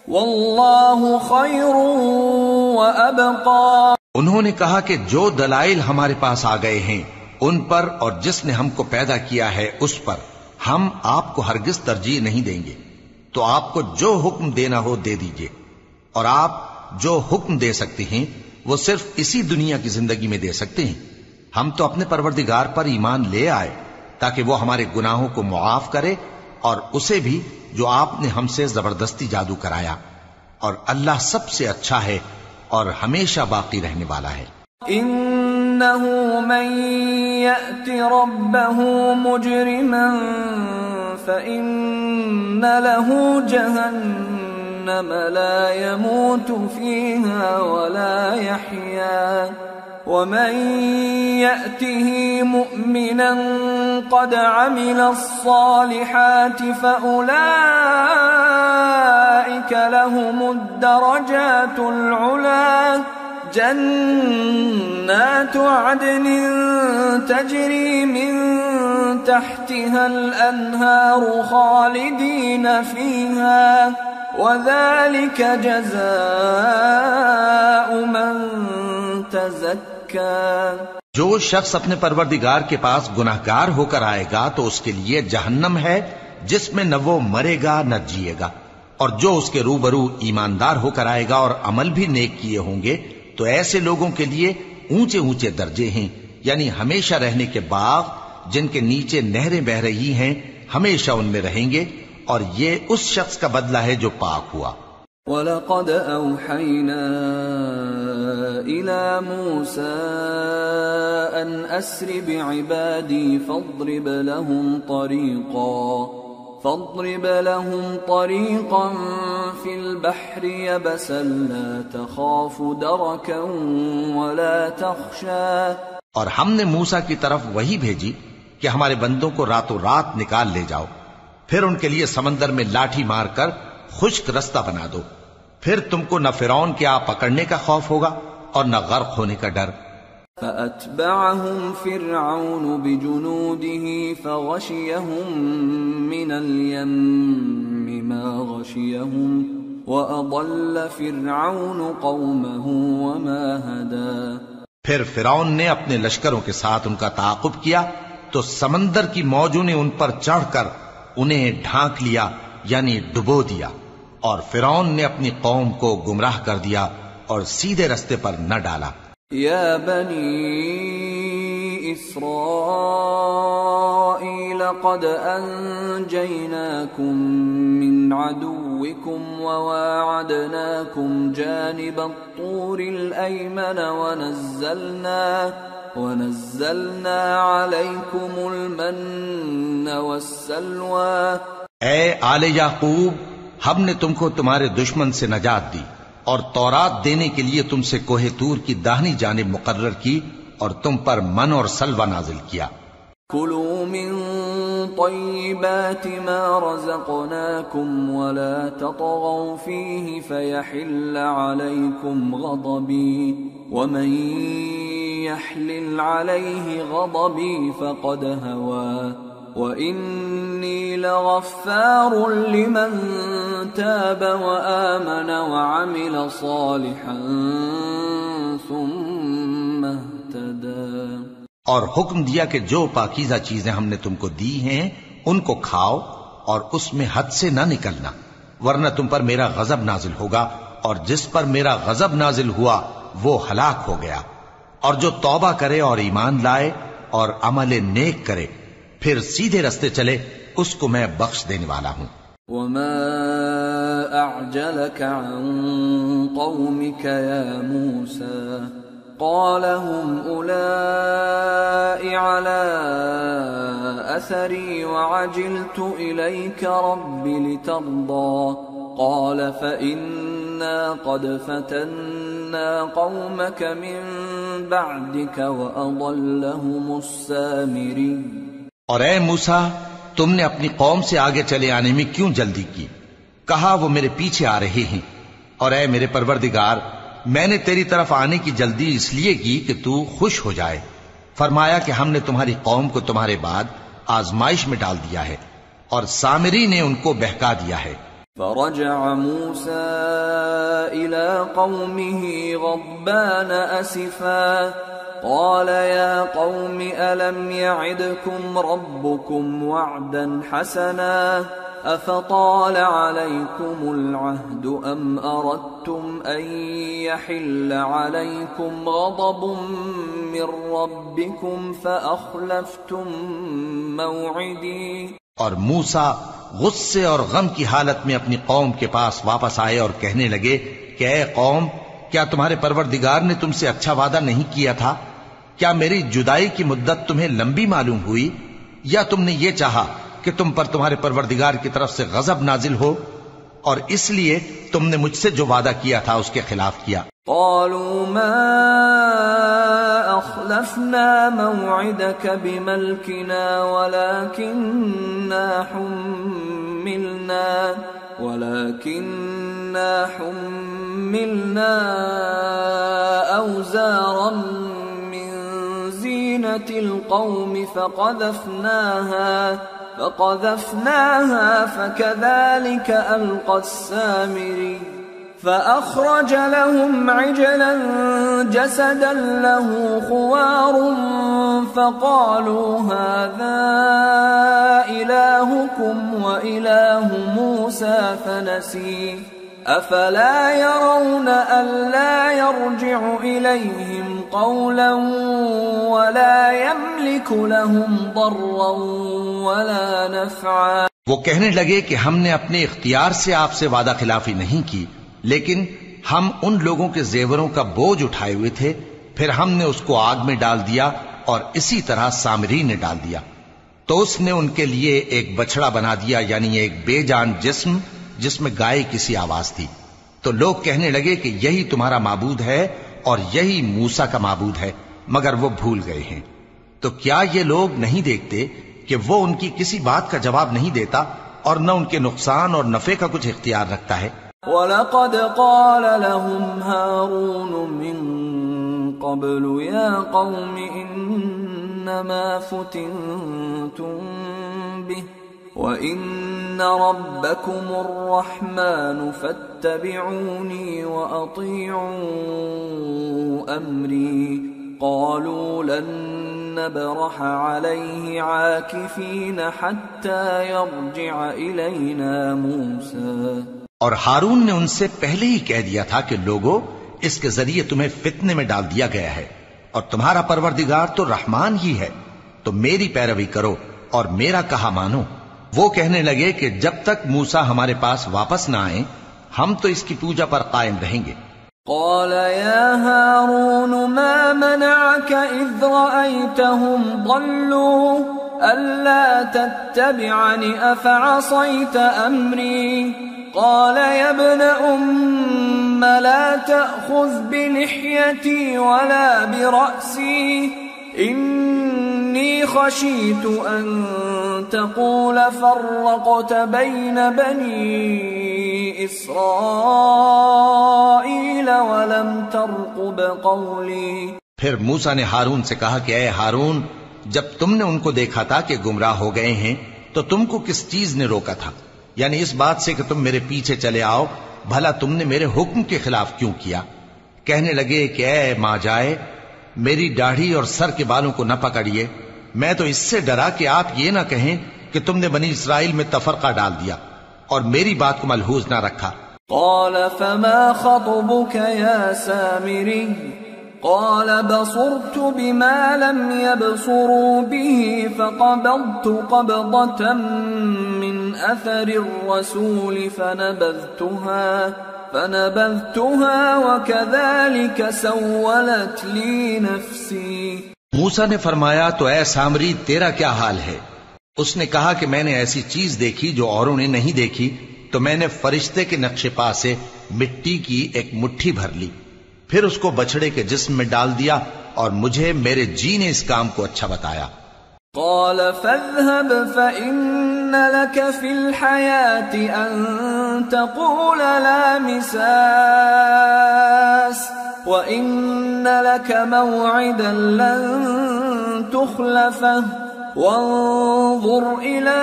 واللہ خیر وابقى۔ انہوں نے کہا کہ جو دلائل ہمارے پاس آ گئے ہیں ان پر اور جس نے ہم کو پیدا کیا ہے اس پر ہم آپ کو ہرگز ترجیح نہیں دیں گے، تو آپ کو جو حکم دینا ہو دے دیجئے، اور آپ جو حکم دے سکتے ہیں وہ صرف اسی دنیا کی زندگی میں دے سکتے ہیں۔ ہم تو اپنے پروردگار پر ایمان لے آئے تاکہ وہ ہمارے گناہوں کو معاف کرے، اور اسے بھی جو آپ نے ہم سے زبردستی جادو کرایا، اور اللہ سب سے اچھا ہے اور ہمیشہ باقی رہنے والا ہے۔ انه من يأت ربه مجرما فإن له جهنم لا يموت فيها ولا يحيا ومن يأته مؤمنا قد عمل الصالحات فأولئك لهم الدرجات العلى جنات عدن تجري من تحتها الأنهار خالدين فيها وذلك جزاء من تزكى۔ جو شخص اپنے پروردگار کے پاس گناہگار ہو کر آئے گا تو اس کے لیے جہنم ہے جس میں نہ وہ مرے گا نہ جیے گا، اور جو اس کے روبرو ایماندار ہو کر آئے گا اور عمل بھی نیک کیے ہوں گے تو ایسے لوگوں کے لیے اونچے اونچے درجے ہیں، یعنی ہمیشہ رہنے کے باغ جن کے نیچے نہریں بہ رہی ہیں، ہمیشہ ان میں رہیں گے، اور یہ اس شخص کا بدلہ ہے جو پاک ہوا۔ وَلَقَدْ أَوْحَيْنَا إِلَى مُوسَىٰ أَنْ أَسْرِ بِعِبَادِي فَاضْرِبْ لَهُمْ طَرِيقًا فِي الْبَحْرِ يَبَسًا لَا تَخَافُ دَرَكًا وَلَا تَخْشَىٰ۔ اور ہم نے موسیٰ کی طرف وہی بھیجی کہ ہمارے بندوں کو راتوں رات نکال لے جاؤ، پھر ان کے لیے سمندر میں لاٹھی مار کر خشک رستہ بنا دو، پھر تم کو نہ فرعون کے آ پکڑنے کا خوف ہوگا اور نہ غرق ہونے کا ڈر۔ فَأَتْبَعَهُمْ فِرْعَوْنُ بِجُنُودِهِ فَغَشِيَهُمْ مِنَ الْيَمِّ مَا غَشِيَهُمْ وَأَضَلَّ فِرْعَوْنُ قَوْمَهُ وَمَا هَدَىٰ۔ پھر فرعون نے اپنے لشکروں کے ساتھ ان کا تعاقب کیا تو سمندر کی موجوں نے ان پر چڑھ کر انہیں ڈھانک لیا، یعنی ڈبو دیا، اور فرعون نے اپنی قوم کو گمراہ کر دیا اور سیدھے رستے پر نہ ڈالا۔ یا بنی اسرائیل قد انجیناکم من عدوکم وواعدناکم جانب الطور الایمن ونزلنا علیکم المن والسلوى۔ اے آل یعقوب، ہم نے تم کو تمہارے دشمن سے نجات دی اور تورات دینے کے لیے تم سے کوہ طور کی داہنی جانب مقرر کی اور تم پر من اور سلوہ نازل کیا۔ کلوا من طیبات ما رزقناکم ولا تطغوا فیہ فیحل علیکم غضبی ومن یحلل علیہ غضبی فقد ہوا وَإِنِّي لَغَفَّارٌ لِمَن تَابَ وَآمَنَ وَعَمِلَ صَالِحًا ثُمَّ اهْتَدَىٰ۔ اور حکم دیا کہ جو پاکیزہ چیزیں ہم نے تم کو دی ہیں ان کو کھاؤ اور اس میں حد سے نہ نکلنا، ورنہ تم پر میرا غضب نازل ہوگا، اور جس پر میرا غضب نازل ہوا وہ ہلاک ہو گیا۔ اور جو توبہ کرے اور ایمان لائے اور عمل نیک کرے پھر سیدھے رستے چلے اس کو میں بخش دینے والا ہوں۔ وما أعجلك عن قومك يا موسى قال هم أولئك على أثري وعجلت إليك رب لترضى قال فإنا قد فتنا قومك من بعدك وأضلهم السامري۔ اور اے موسیٰ تم نے اپنی قوم سے آگے چلے آنے میں کیوں جلدی کی؟ کہا وہ میرے پیچھے آ رہے ہیں۔ اور اے میرے پروردگار میں نے تیری طرف آنے کی جلدی اس لیے کی کہ تو خوش ہو جائے۔ فرمایا کہ ہم نے تمہاری قوم کو تمہارے بعد آزمائش میں ڈال دیا ہے اور سامری نے ان کو بہکا دیا ہے۔ فرجع موسى إلى قومه غضبان أسفا قال يا قوم ألم يعدكم ربكم وعدا حسنا أفطال عليكم العهد أم أردتم أن يحل عليكم غضب من ربكم فأخلفتم موعدي۔ اور موسیٰ غصے اور غم کی حالت میں اپنی قوم کے پاس واپس آئے اور کہنے لگے کہ اے قوم کیا تمہارے پروردگار نے تم سے اچھا وعدہ نہیں کیا تھا؟ کیا میری جدائی کی مدت تمہیں لمبی معلوم ہوئی یا تم نے یہ چاہا کہ تم پر تمہارے پروردگار کی طرف سے غضب نازل ہو اور اس لیے تم نے مجھ سے جو وعدہ کیا تھا اس کے خلاف کیا؟ قالوا ما أخلفنا موعدك بملكنا ولكننا حملنا أوزارا من زينة القوم فقذفناها فكذلك ألقى السامري فأخرج لهم عجلا جسدا له خوار فقالوا هذا إلهكم وإله موسى فنسي أفلا يرون ألا يرجع إليهم قولا ولا يملك لهم ضرا ولا نفعا۔ وہ کہنے لگے کہ ہم نے اپنے اختیار سے آپ سے وعدہ خلافی نہیں کی لیکن ہم ان لوگوں کے زیوروں کا بوجھ اٹھائے ہوئے تھے، پھر ہم نے اس کو آگ میں ڈال دیا اور اسی طرح سامری نے ڈال دیا تو اس نے ان کے لیے ایک بچڑا بنا دیا، یعنی ایک بے جان جسم جس میں گائے کسی آواز تھی۔ تو لوگ کہنے لگے کہ یہی تمہارا معبود ہے اور یہی موسیٰ کا معبود ہے، مگر وہ بھول گئے ہیں۔ تو کیا یہ لوگ نہیں دیکھتے کہ وہ ان کی کسی بات کا جواب نہیں دیتا اور نہ ان کے نقصان اور نفع کا کچھ اختیار رکھتا ہے؟ وَلَقَدْ قَالَ لَهُمْ هَارُونُ مِن قَبْلُ يَا قَوْمِ إِنَّمَا فُتِنْتُمْ بِهِ وَإِنَّ رَبَّكُمُ الرَّحْمَنُ فَاتَّبِعُونِي وَأَطِيعُوا أَمْرِي قالوا لن نبرح عليه عاكفين حتى يرجع إلينا موسى۔ اور ہارون نے ان سے پہلے ہی کہہ دیا تھا کہ لوگو اس کے ذریعے تمہیں فتنے میں ڈال دیا گیا ہے اور تمہارا پروردگار تو رحمان ہی ہے، تو میری پیروی کرو اور میرا کہا مانو۔ وہ کہنے لگے کہ جب تک موسیٰ ہمارے پاس واپس نہ آئیں ہم تو اس کی پوجا پر قائم رہیں گے۔ قال يا هارون ما منعك إذ رأيتهم ضلوا ألا تتبعني أفعصيت أمري قال يا ابن أم لا تأخذ بلحيتي ولا برأسي إني خشيت أن تقول فرقت بين بني إسرائيل ولم ترقب قولي۔ پھر موسیٰ نے ہارون سے کہا کہ اے ہارون جب تم نے ان کو دیکھا تھا کہ گمراہ ہو گئے ہیں تو تم کو کس چیز نے روکا تھا، یعنی اس بات سے کہ تم میرے پیچھے چلے آؤ، بھلا تم نے میرے حکم کے خلاف کیوں کیا؟ کہنے لگے کہ اے ماں جائے میری داڑھی اور سر کے بالوں کو نہ پکڑیے، میں تو اس سے ڈرا کہ آپ یہ نہ کہیں کہ تم نے بنی اسرائیل میں تفرقہ ڈال دیا اور میری بات کو ملحوظ نہ رکھا۔ قال فما خطبك يا سامري قال بصرت بما لم يبصروا به فقبضت قبضة من أثر الرسول فنبذتها وكذلك سولت لي نفسي. موسیٰ نے فرمایا تو اے سامری تیرا کیا حال ہے؟ اس نے کہا کہ میں نے ایسی چیز دیکھی جو اوروں نے نہیں دیکھی، تو میں نے فرشتے کے نقش پا سے مٹی کی ایک مٹھی بھر لی، پھر اس کو بچڑے کے جسم میں ڈال دیا اور مجھے میرے جی نے اس کام کو اچھا بتایا. قال فاذهب فإن لك في الحياة أن تقول لا مساس وإن لك موعدا لن تخلفه وانظر إلى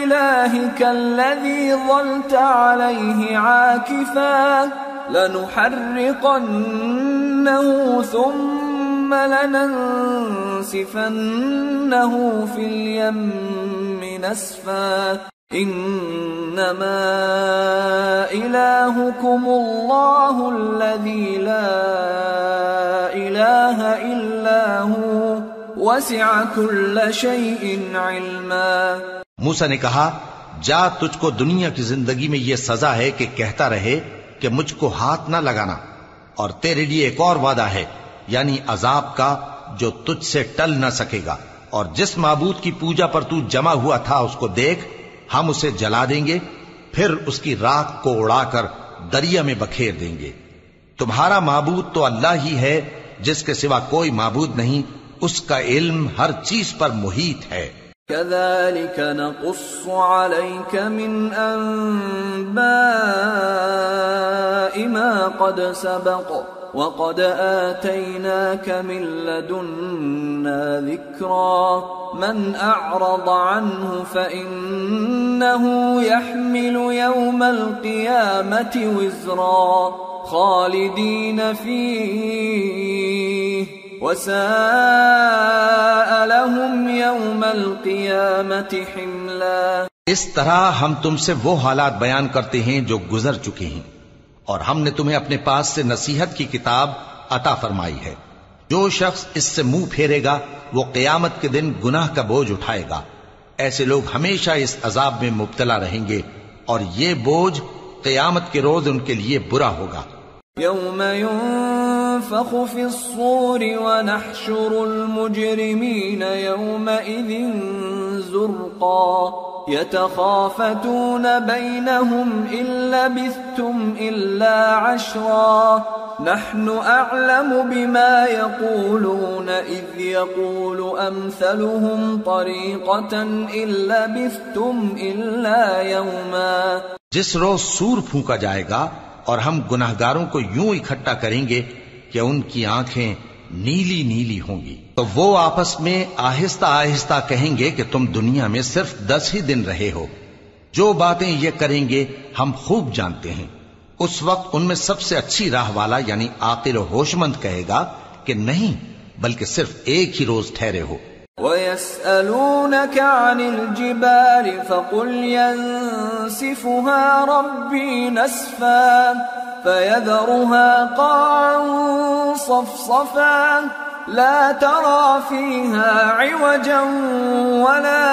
إلهك الذي ظلت عليه عاكفا لنحرقنه ثم لننسفنه في اليم نسفا إنما إلهكم الله الذي لا إله إلا هو وسع كل شيء علما. موسیٰ نے کہا جا، تجھ کو دنیا کی زندگی میں یہ سزا ہے کہ کہتا رہے کہ مجھ کو ہاتھ نہ لگانا، اور تیرے لیے ایک اور وعدہ ہے، یعنی عذاب کا جو تجھ سے ٹل نہ سکے گا، اور جس معبود کی پوجا پر تو جمع ہوا تھا اس کو دیکھ، ہم اسے جلا دیں گے، پھر اس کی راکھ کو اڑا کر دریا میں بکھیر دیں گے. تمہارا معبود تو اللہ ہی ہے جس کے سوا کوئی معبود نہیں، اس کا علم ہر چیز پر محیط ہے. كذلك نقص عليك من أنباء ما قد سبق وقد آتيناك من لدنا ذكرا من أعرض عنه فإنه يحمل يوم القيامة وزرا خالدين فيه وساء لهم يوم القيامة حملا. اس طرح ہم تم سے وہ حالات بیان کرتے ہیں جو گزر چکے ہیں، اور ہم نے تمہیں اپنے پاس سے نصیحت کی کتاب عطا فرمائی ہے. جو شخص اس سے منہ پھیرے گا وہ قیامت کے دن گناہ کا بوجھ اٹھائے گا. ایسے لوگ ہمیشہ اس عذاب میں مبتلا رہیں گے، اور یہ بوجھ قیامت کے روز ان کے لیے برا ہوگا. يوم ينفخ في الصور ونحشر المجرمين يومئذ زرقا يتخافتون بينهم إن لبثتم إلا عشرا نحن أعلم بما يقولون إذ يقول أمثلهم طريقة إن لبثتم إلا يوما. جس روز سور پھونکا جائے گا اور ہم گناہگاروں کو یوں اکٹھا کریں گے کہ ان کی آنکھیں نیلی نیلی ہوں گی، تو وہ آپس میں آہستہ آہستہ کہیں گے کہ تم دنیا میں صرف 10 ہی دن رہے ہو. جو باتیں یہ کریں گے ہم خوب جانتے ہیں. اس وقت ان میں سب سے اچھی راہ والا یعنی عاقل و ہوش مند کہے گا کہ نہیں، بلکہ صرف ایک ہی روز ٹھہرے ہو. وَيَسْأَلُونَكَ عَنِ الْجِبَالِ فَقُلْ يَنسِفُهَا رَبِّي نَسْفًا فَيَذَرُهَا قَاعًا صَفْصَفًا لَا تَرَى فِيهَا عِوَجًا وَلَا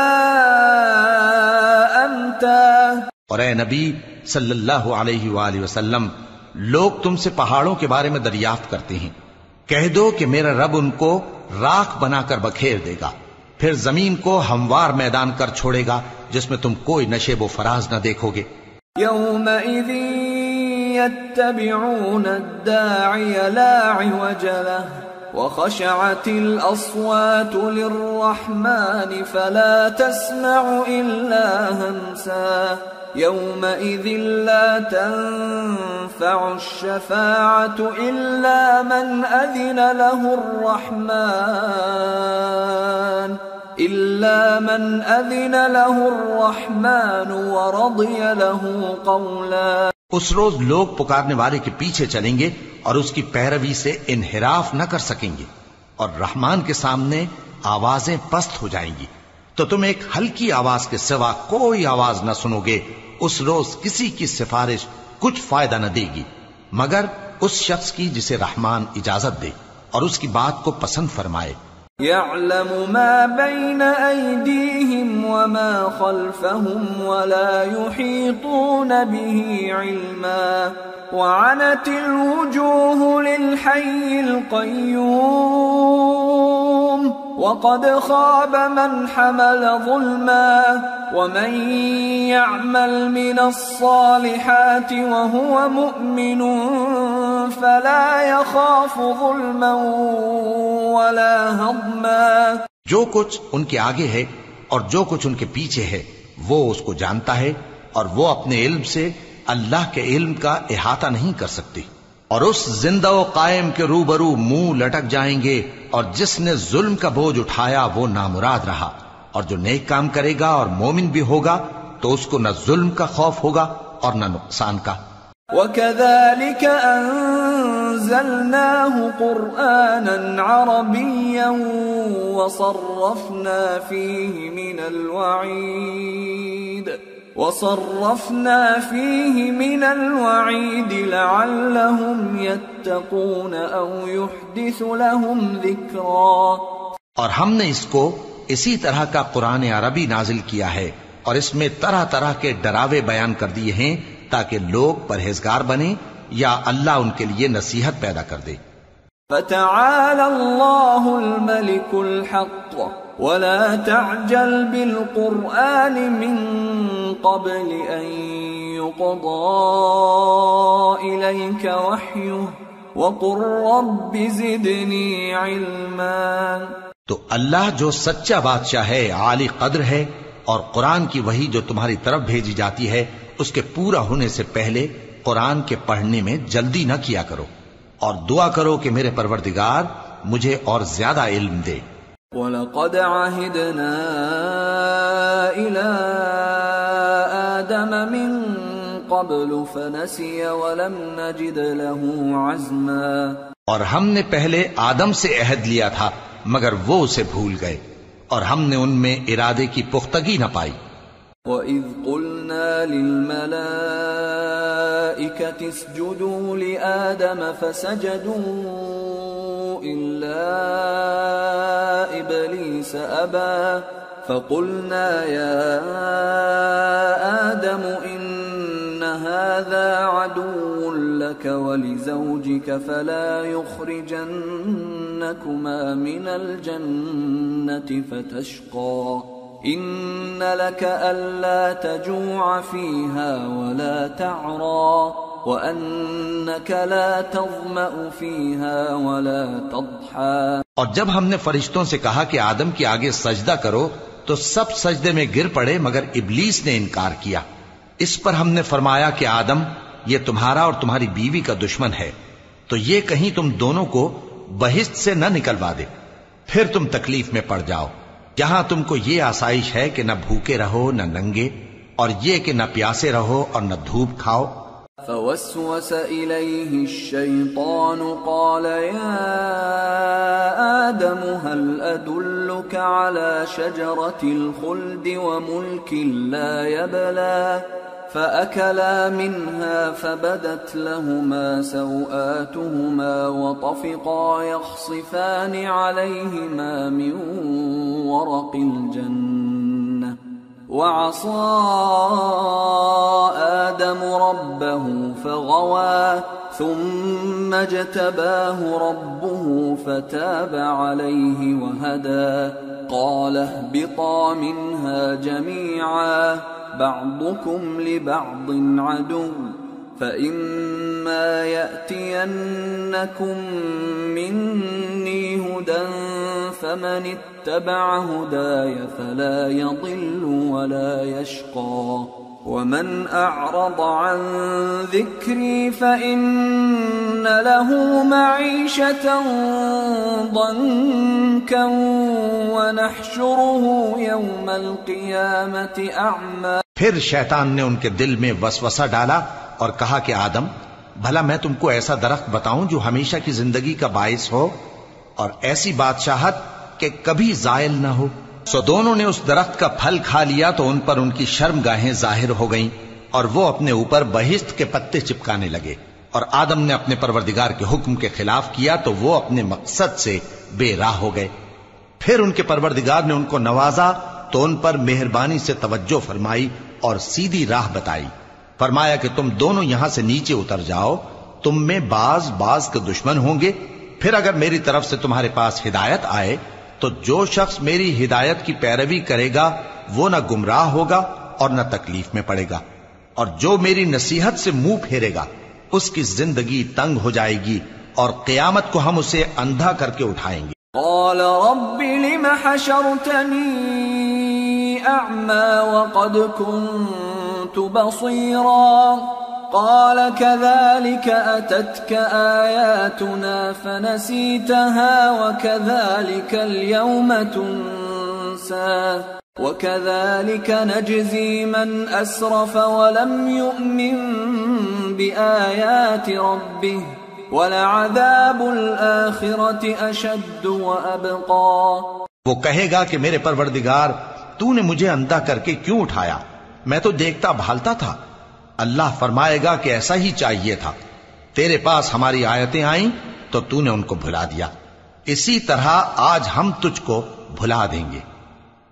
أَمْتًا. اور اے نبی صلی اللہ علیہ وآلہ وسلم، لوگ تم سے پہاڑوں کے بارے میں دریافت کرتے ہیں، کہہ دو کہ میرا رب ان کو راکھ بنا کر بکھیر دے گا، پھر زمین کو ہموار میدان کر چھوڑے گا جس میں تم کوئی نشیب و فراز نہ دیکھو گے. يومئذ يتبعون الداعي لا عوج له وخشعت الأصوات للرحمن فلا تسمع إلا همسا. يومئذ لا تنفع الشفاعة إلا من أذن له الرحمن ورضي له قولا. اس روز لوگ پکارنے والے کے پیچھے چلیں گے اور اس کی پیروی سے انحراف نہ کر سکیں گے، اور رحمان کے سامنے آوازیں پست ہو جائیں گی، تو تم ایک ہلکی آواز کے سوا کوئی آواز نہ سنو گے. اس روز کسی کی سفارش کچھ فائدہ نہ دے گی مگر اس شخص کی جسے رحمان اجازت دے اور اس کی بات کو پسند فرمائے. يعلم ما بين أيديهم وما خلفهم ولا يحيطون به علما وعنت الوجوه للحي القيوم وقد خاب من حمل ظلما ومن يعمل من الصالحات وهو مؤمن فلا يخاف ظلما ولا هضما. جو کچھ ان کے آگے ہے اور جو کچھ ان کے پیچھے ہے وہ اس کو جانتا ہے اور وہ اپنے علم سے اللہ کے علم کا احاطہ نہیں کر سکتی. اور اس زندہ و قائم کے روبرو منہ لٹک جائیں گے اور جس نے ظلم کا بوجھ اٹھایا وہ نامراد رہا اور جو نیک کام کرے گا اور مومن بھی ہوگا تو اس کو نہ ظلم کا خوف ہوگا اور نہ نقصان کا. وَكَذَلِكَ أَنزَلْنَاهُ قُرْآنًا عَرَبِيًّا وَصَرَّفْنَا فِيهِ مِنَ الْوَعِيدِ لَعَلَّهُمْ يَتَّقُونَ أَوْ يُحْدِثُ لَهُمْ ذِكْرًا. اور ہم نے اس کو اسی طرح کا قرآن عربی نازل کیا ہے اور اس میں طرح طرح کے ڈراوے بیان کر دیے ہیں تاکہ لوگ پرہیزگار بنیں یا اللہ ان کے لیے نصیحت پیدا کر دے. فَتَعَالَى اللَّهُ الْمَلِكُ الْحَقُّ وَلَا تَعْجَلْ بِالْقُرْآنِ مِنْ قَبْلِ أَنْ يُقْضَى إِلَيْكَ وَحْيُهُ وَقُلْ رَبِّ زِدْنِي عِلْمًا. تو اللہ جو سچا بادشاہ ہے، عالی قدر ہے، اور قرآن کی وحی جو تمہاری طرف بھیجی جاتی ہے اس کے پورا ہونے سے پہلے قرآن کے پڑھنے میں جلدی نہ کیا کرو اور دعا کرو کہ میرے پروردگار مجھے اور زیادہ علم دے. وَلَقَدْ عَهِدْنَا إِلَىٰ آدَمَ مِن قَبْلُ فَنَسِيَ وَلَمْ نَجِدْ لَهُ عَزْمًا. اور ہم نے پہلے آدم سے عہد لیا تھا مگر وہ اسے بھول گئے اور ہم نے ان میں ارادے کی پختگی نہ پائی. وَإِذْ قُلْنَا لِلْمَلَائِكَةِ اسْجُدُوا لِآدَمَ فَسَجَدُوا إِلَّا إِبْلِيسَ أَبَى فَقُلْنَا يَا آدَمُ إِنَّ هَذَا عَدُوٌّ لَكَ وَلِزَوْجِكَ فَلَا يُخْرِجَنَّكُمَا مِنَ الْجَنَّةِ فَتَشْقَى إِنَّ لَكَ أَلَّا تَجُوعَ فِيهَا وَلَا تَعْرَى وَأَنَّكَ لَا تَظْمَأُ فِيهَا وَلَا تَضْحَى. اور جب ہم نے فرشتوں سے کہا کہ آدم کے آگے سجدہ کرو تو سب سجدے میں گر پڑے مگر ابلیس نے انکار کیا. اس پر ہم نے فرمایا کہ آدم یہ تمہارا اور تمہاری بیوی کا دشمن ہے تو یہ کہیں تم دونوں کو بہشت سے نہ نکلوا دے پھر تم تکلیف میں پڑ جاؤ. یہاں تم کو یہ آسائش ہے کہ نہ بھوکے رہو نہ ننگے اور یہ کہ نہ پیاسے رہو اور نہ دھوپ کھاؤ. فوسوس إليه الشيطان قال يا آدم هل أدلك على شجرة الخلد وملك لا يبلى فأكلا منها فبدت لهما سوآتهما وطفقا يخصفان عليهما من ورق الجنة وعصى آدم ربه فغوى ثم اجتباه ربه فتاب عليه وهدى قال اهبطا منها جميعا بعضكم لبعض عدو فإما يأتينكم مني هدى فمن اتبع هداي فلا يضل ولا يشقى ومن أعرض عن ذكري فإن له معيشة ضنكا ونحشره يوم القيامة أعمى. پھر شیطان نے ان کے دل میں وسوسہ ڈالا اور کہا کہ آدم بھلا میں تم کو ایسا درخت بتاؤں جو ہمیشہ کی زندگی کا باعث ہو اور ایسی بادشاہت کہ کبھی زائل نہ ہو. سو دونوں نے اس درخت کا پھل کھا لیا تو ان پر ان کی شرم گاہیں ظاہر ہو گئیں اور وہ اپنے اوپر بہشت کے پتے چپکانے لگے اور آدم نے اپنے پروردگار کے حکم کے خلاف کیا تو وہ اپنے مقصد سے بے راہ ہو گئے۔ پھر ان کے پروردگار نے ان کو نوازا تو ان پر مہربانی سے توجہ فرمائی اور سیدھی راہ بتائی۔ فرمایا کہ تم دونوں یہاں سے نیچے اتر جاؤ، تم میں بعض کے دشمن ہوں گے، پھر اگر میری طرف سے تمہارے پاس ہدایت آئے تو جو شخص میری ہدایت کی پیروی کرے گا وہ نہ گمراہ ہوگا اور نہ تکلیف میں پڑے گا، اور جو میری نصیحت سے منہ پھیرے گا اس کی زندگی تنگ ہو جائے گی اور قیامت کو ہم اسے اندھا کر کے اٹھائیں گے۔ قال رب لم حشرتني أعمى وقد كنت بصيرا قال كذلك أتتك آياتنا فنسيتها وكذلك اليوم تنسى وكذلك نجزي من أسرف ولم يؤمن بآيات ربه وَلَعَذَابُ الْآخِرَةِ أَشَدُّ وَأَبْقَى۔ وہ کہے گا کہ میرے پروردگار تو نے مجھے اندھا کر کے کیوں اٹھایا، میں تو دیکھتا بھالتا تھا۔ اللہ فرمائے گا کہ ایسا ہی چاہیے تھا، تیرے پاس ہماری آیتیں آئیں تو تو نے ان کو بھلا دیا، اسی طرح آج ہم تجھ کو بھلا دیں گے۔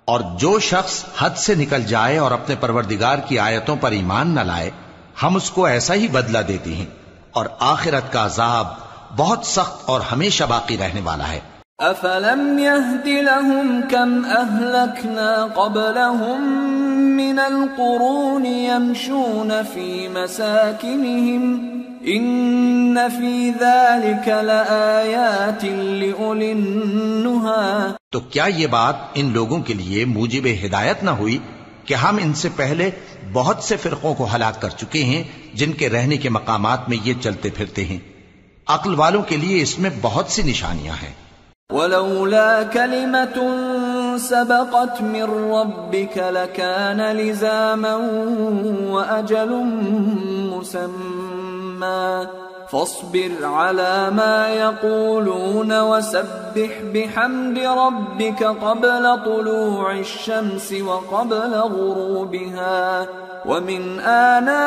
اور جو شخص حد سے نکل جائے اور اپنے پروردگار کی آیتوں پر ایمان نہ لائے ہم اس کو ایسا ہی بدلہ دیتے ہیں، اور آخرت کا عذاب بہت سخت اور ہمیشہ باقی رہنے والا ہے۔ أَفَلَمْ يَهْدِ لَهُمْ كَمْ أَهْلَكْنَا قَبْلَهُمْ مِنَ الْقُرُونِ يَمْشُونَ فِي مَسَاكِنِهِمْ إِنَّ فِي ذَلِكَ لَآيَاتٍ لِأُولِي النُّهَى۔ تو کیا یہ بات ان لوگوں کے لیے موجب ہدایت نہ ہوئی کہ ہم ان سے پہلے بہت سے فرقوں کو ہلاک کر چکے ہیں جن کے رہنے کے مقامات میں یہ چلتے پھرتے ہیں، عقل والوں کے لیے اس میں بہت سی نشانیاں ہیں۔ وَلَوْلَا كَلِمَةٌ سَبَقَتْ مِنْ رَبِّكَ لَكَانَ لِزَامًا وَأَجَلٌ مُّسَمًّى فاصبر على ما يقولون وسبح بحمد ربك قبل طلوع الشمس وقبل غروبها ومن آناء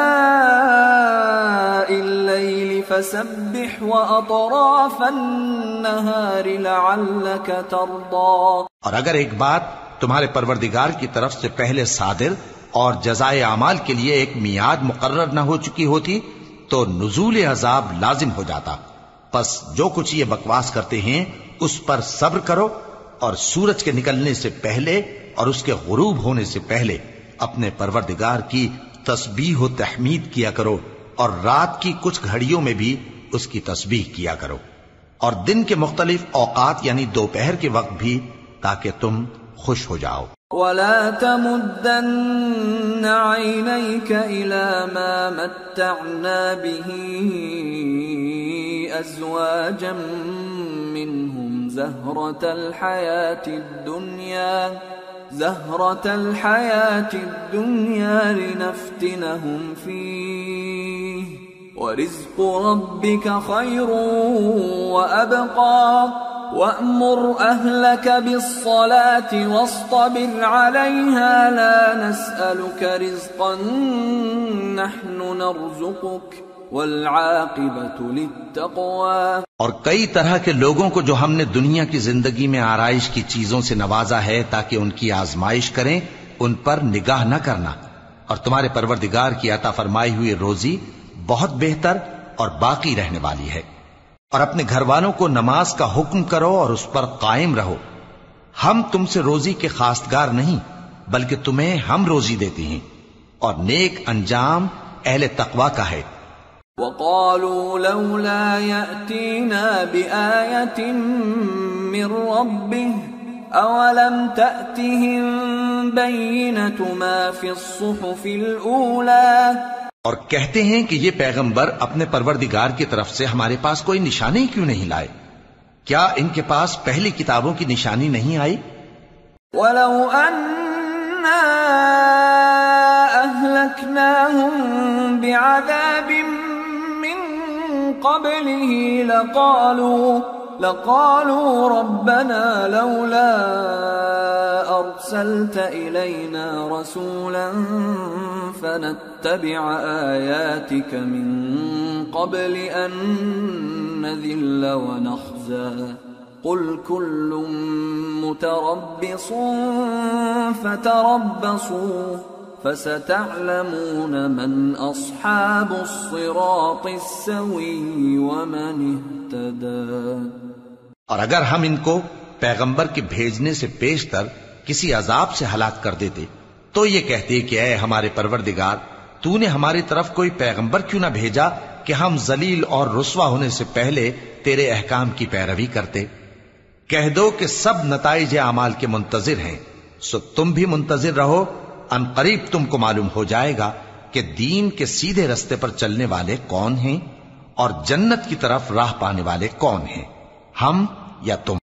الليل فسبح وأطراف النهار لعلك ترضى۔ اور اگر ایک بات تمہارے پروردگار کی طرف سے پہلے صادر اور جزائے اعمال کے لیے ایک میعاد مقرر نہ ہو چکی ہوتی تو نزول عذاب لازم ہو جاتا، پس جو کچھ یہ بکواس کرتے ہیں اس پر صبر کرو، اور سورج کے نکلنے سے پہلے اور اس کے غروب ہونے سے پہلے اپنے پروردگار کی تسبیح و تحمید کیا کرو، اور رات کی کچھ گھڑیوں میں بھی اس کی تسبیح کیا کرو، اور دن کے مختلف اوقات یعنی دوپہر کے وقت بھی، تاکہ تم خوش ہو جاؤ۔ وَلَا تَمُدَّنَّ عَيْنَيْكَ إِلَى مَا مَتَّعْنَا بِهِ أَزْوَاجًا مِّنْهُمْ زَهْرَةَ الْحَيَاةِ الدُّنْيَا لِنَفْتِنَهُمْ فِيهِ وَرِزْقُ رَبِّكَ خَيْرٌ وَأَبْقَى وَأْمُرْ أَهْلَكَ بِالصَّلَاةِ وَاصْطَبِرْ عَلَيْهَا لَا نَسْأَلُكَ رِزْقًا نَحْنُ نَرْزُقُكَ وَالْعَاقِبَةُ لِلتَّقْوَى۔ اور کئی طرح کے لوگوں کو جو ہم نے دنیا کی زندگی میں آرائش کی چیزوں سے نوازا ہے تاکہ ان کی آزمائش کریں، ان پر نگاہ نہ کرنا، اور تمہارے پروردگار کی عطا فرمائی ہوئی روزی بہت بہتر اور باقی رہنے والی ہے۔ اور اپنے گھر والوں کو نماز کا حکم کرو اور اس پر قائم رہو، ہم تم سے روزی کے خواستگار نہیں بلکہ تمہیں ہم روزی دیتے ہیں، اور نیک انجام اہل تقوی کا ہے۔ وَقَالُوا لَوْلَا يَأْتِينَا بِآيَةٍ مِّن رَّبِّهِ أَوَلَمْ تَأْتِهِم بَيِّنَةُ مَا فِي الصُّحُفِ الْأُولَى۔ اور کہتے ہیں کہ یہ پیغمبر اپنے پروردگار کی طرف سے ہمارے پاس کوئی نشانی کیوں نہیں لائے؟ کیا ان کے پاس پہلی کتابوں کی نشانی نہیں آئی؟ وَلَوْ أَنَّا أَهْلَكْنَاهُمْ بِعَذَابٍ مِّن قَبْلِهِ لقالوا ربنا لولا أرسلت إلينا رسولا فنتبع آياتك من قبل أن نذل ونخزى قل كل متربص فتربصوا فستعلمون من أصحاب الصراط السوي ومن اهتدى۔ اور اگر ہم ان کو پیغمبر کے بھیجنے سے پیشتر کسی عذاب سے ہلاک کر دیتے تو یہ کہتے کہ اے ہمارے پروردگار، تو نے ہماری طرف کوئی پیغمبر کیوں نہ بھیجا کہ ہم ذلیل اور رسوا ہونے سے پہلے تیرے احکام کی پیروی کرتے۔ کہہ دو کہ سب نتائج اعمال کے منتظر ہیں، سو تم بھی منتظر رہو، ان قریب تم کو معلوم ہو جائے گا کہ دین کے سیدھے رستے پر چلنے والے کون ہیں اور جنت کی طرف راہ پانے والے کون ہیں، ہم یا تم۔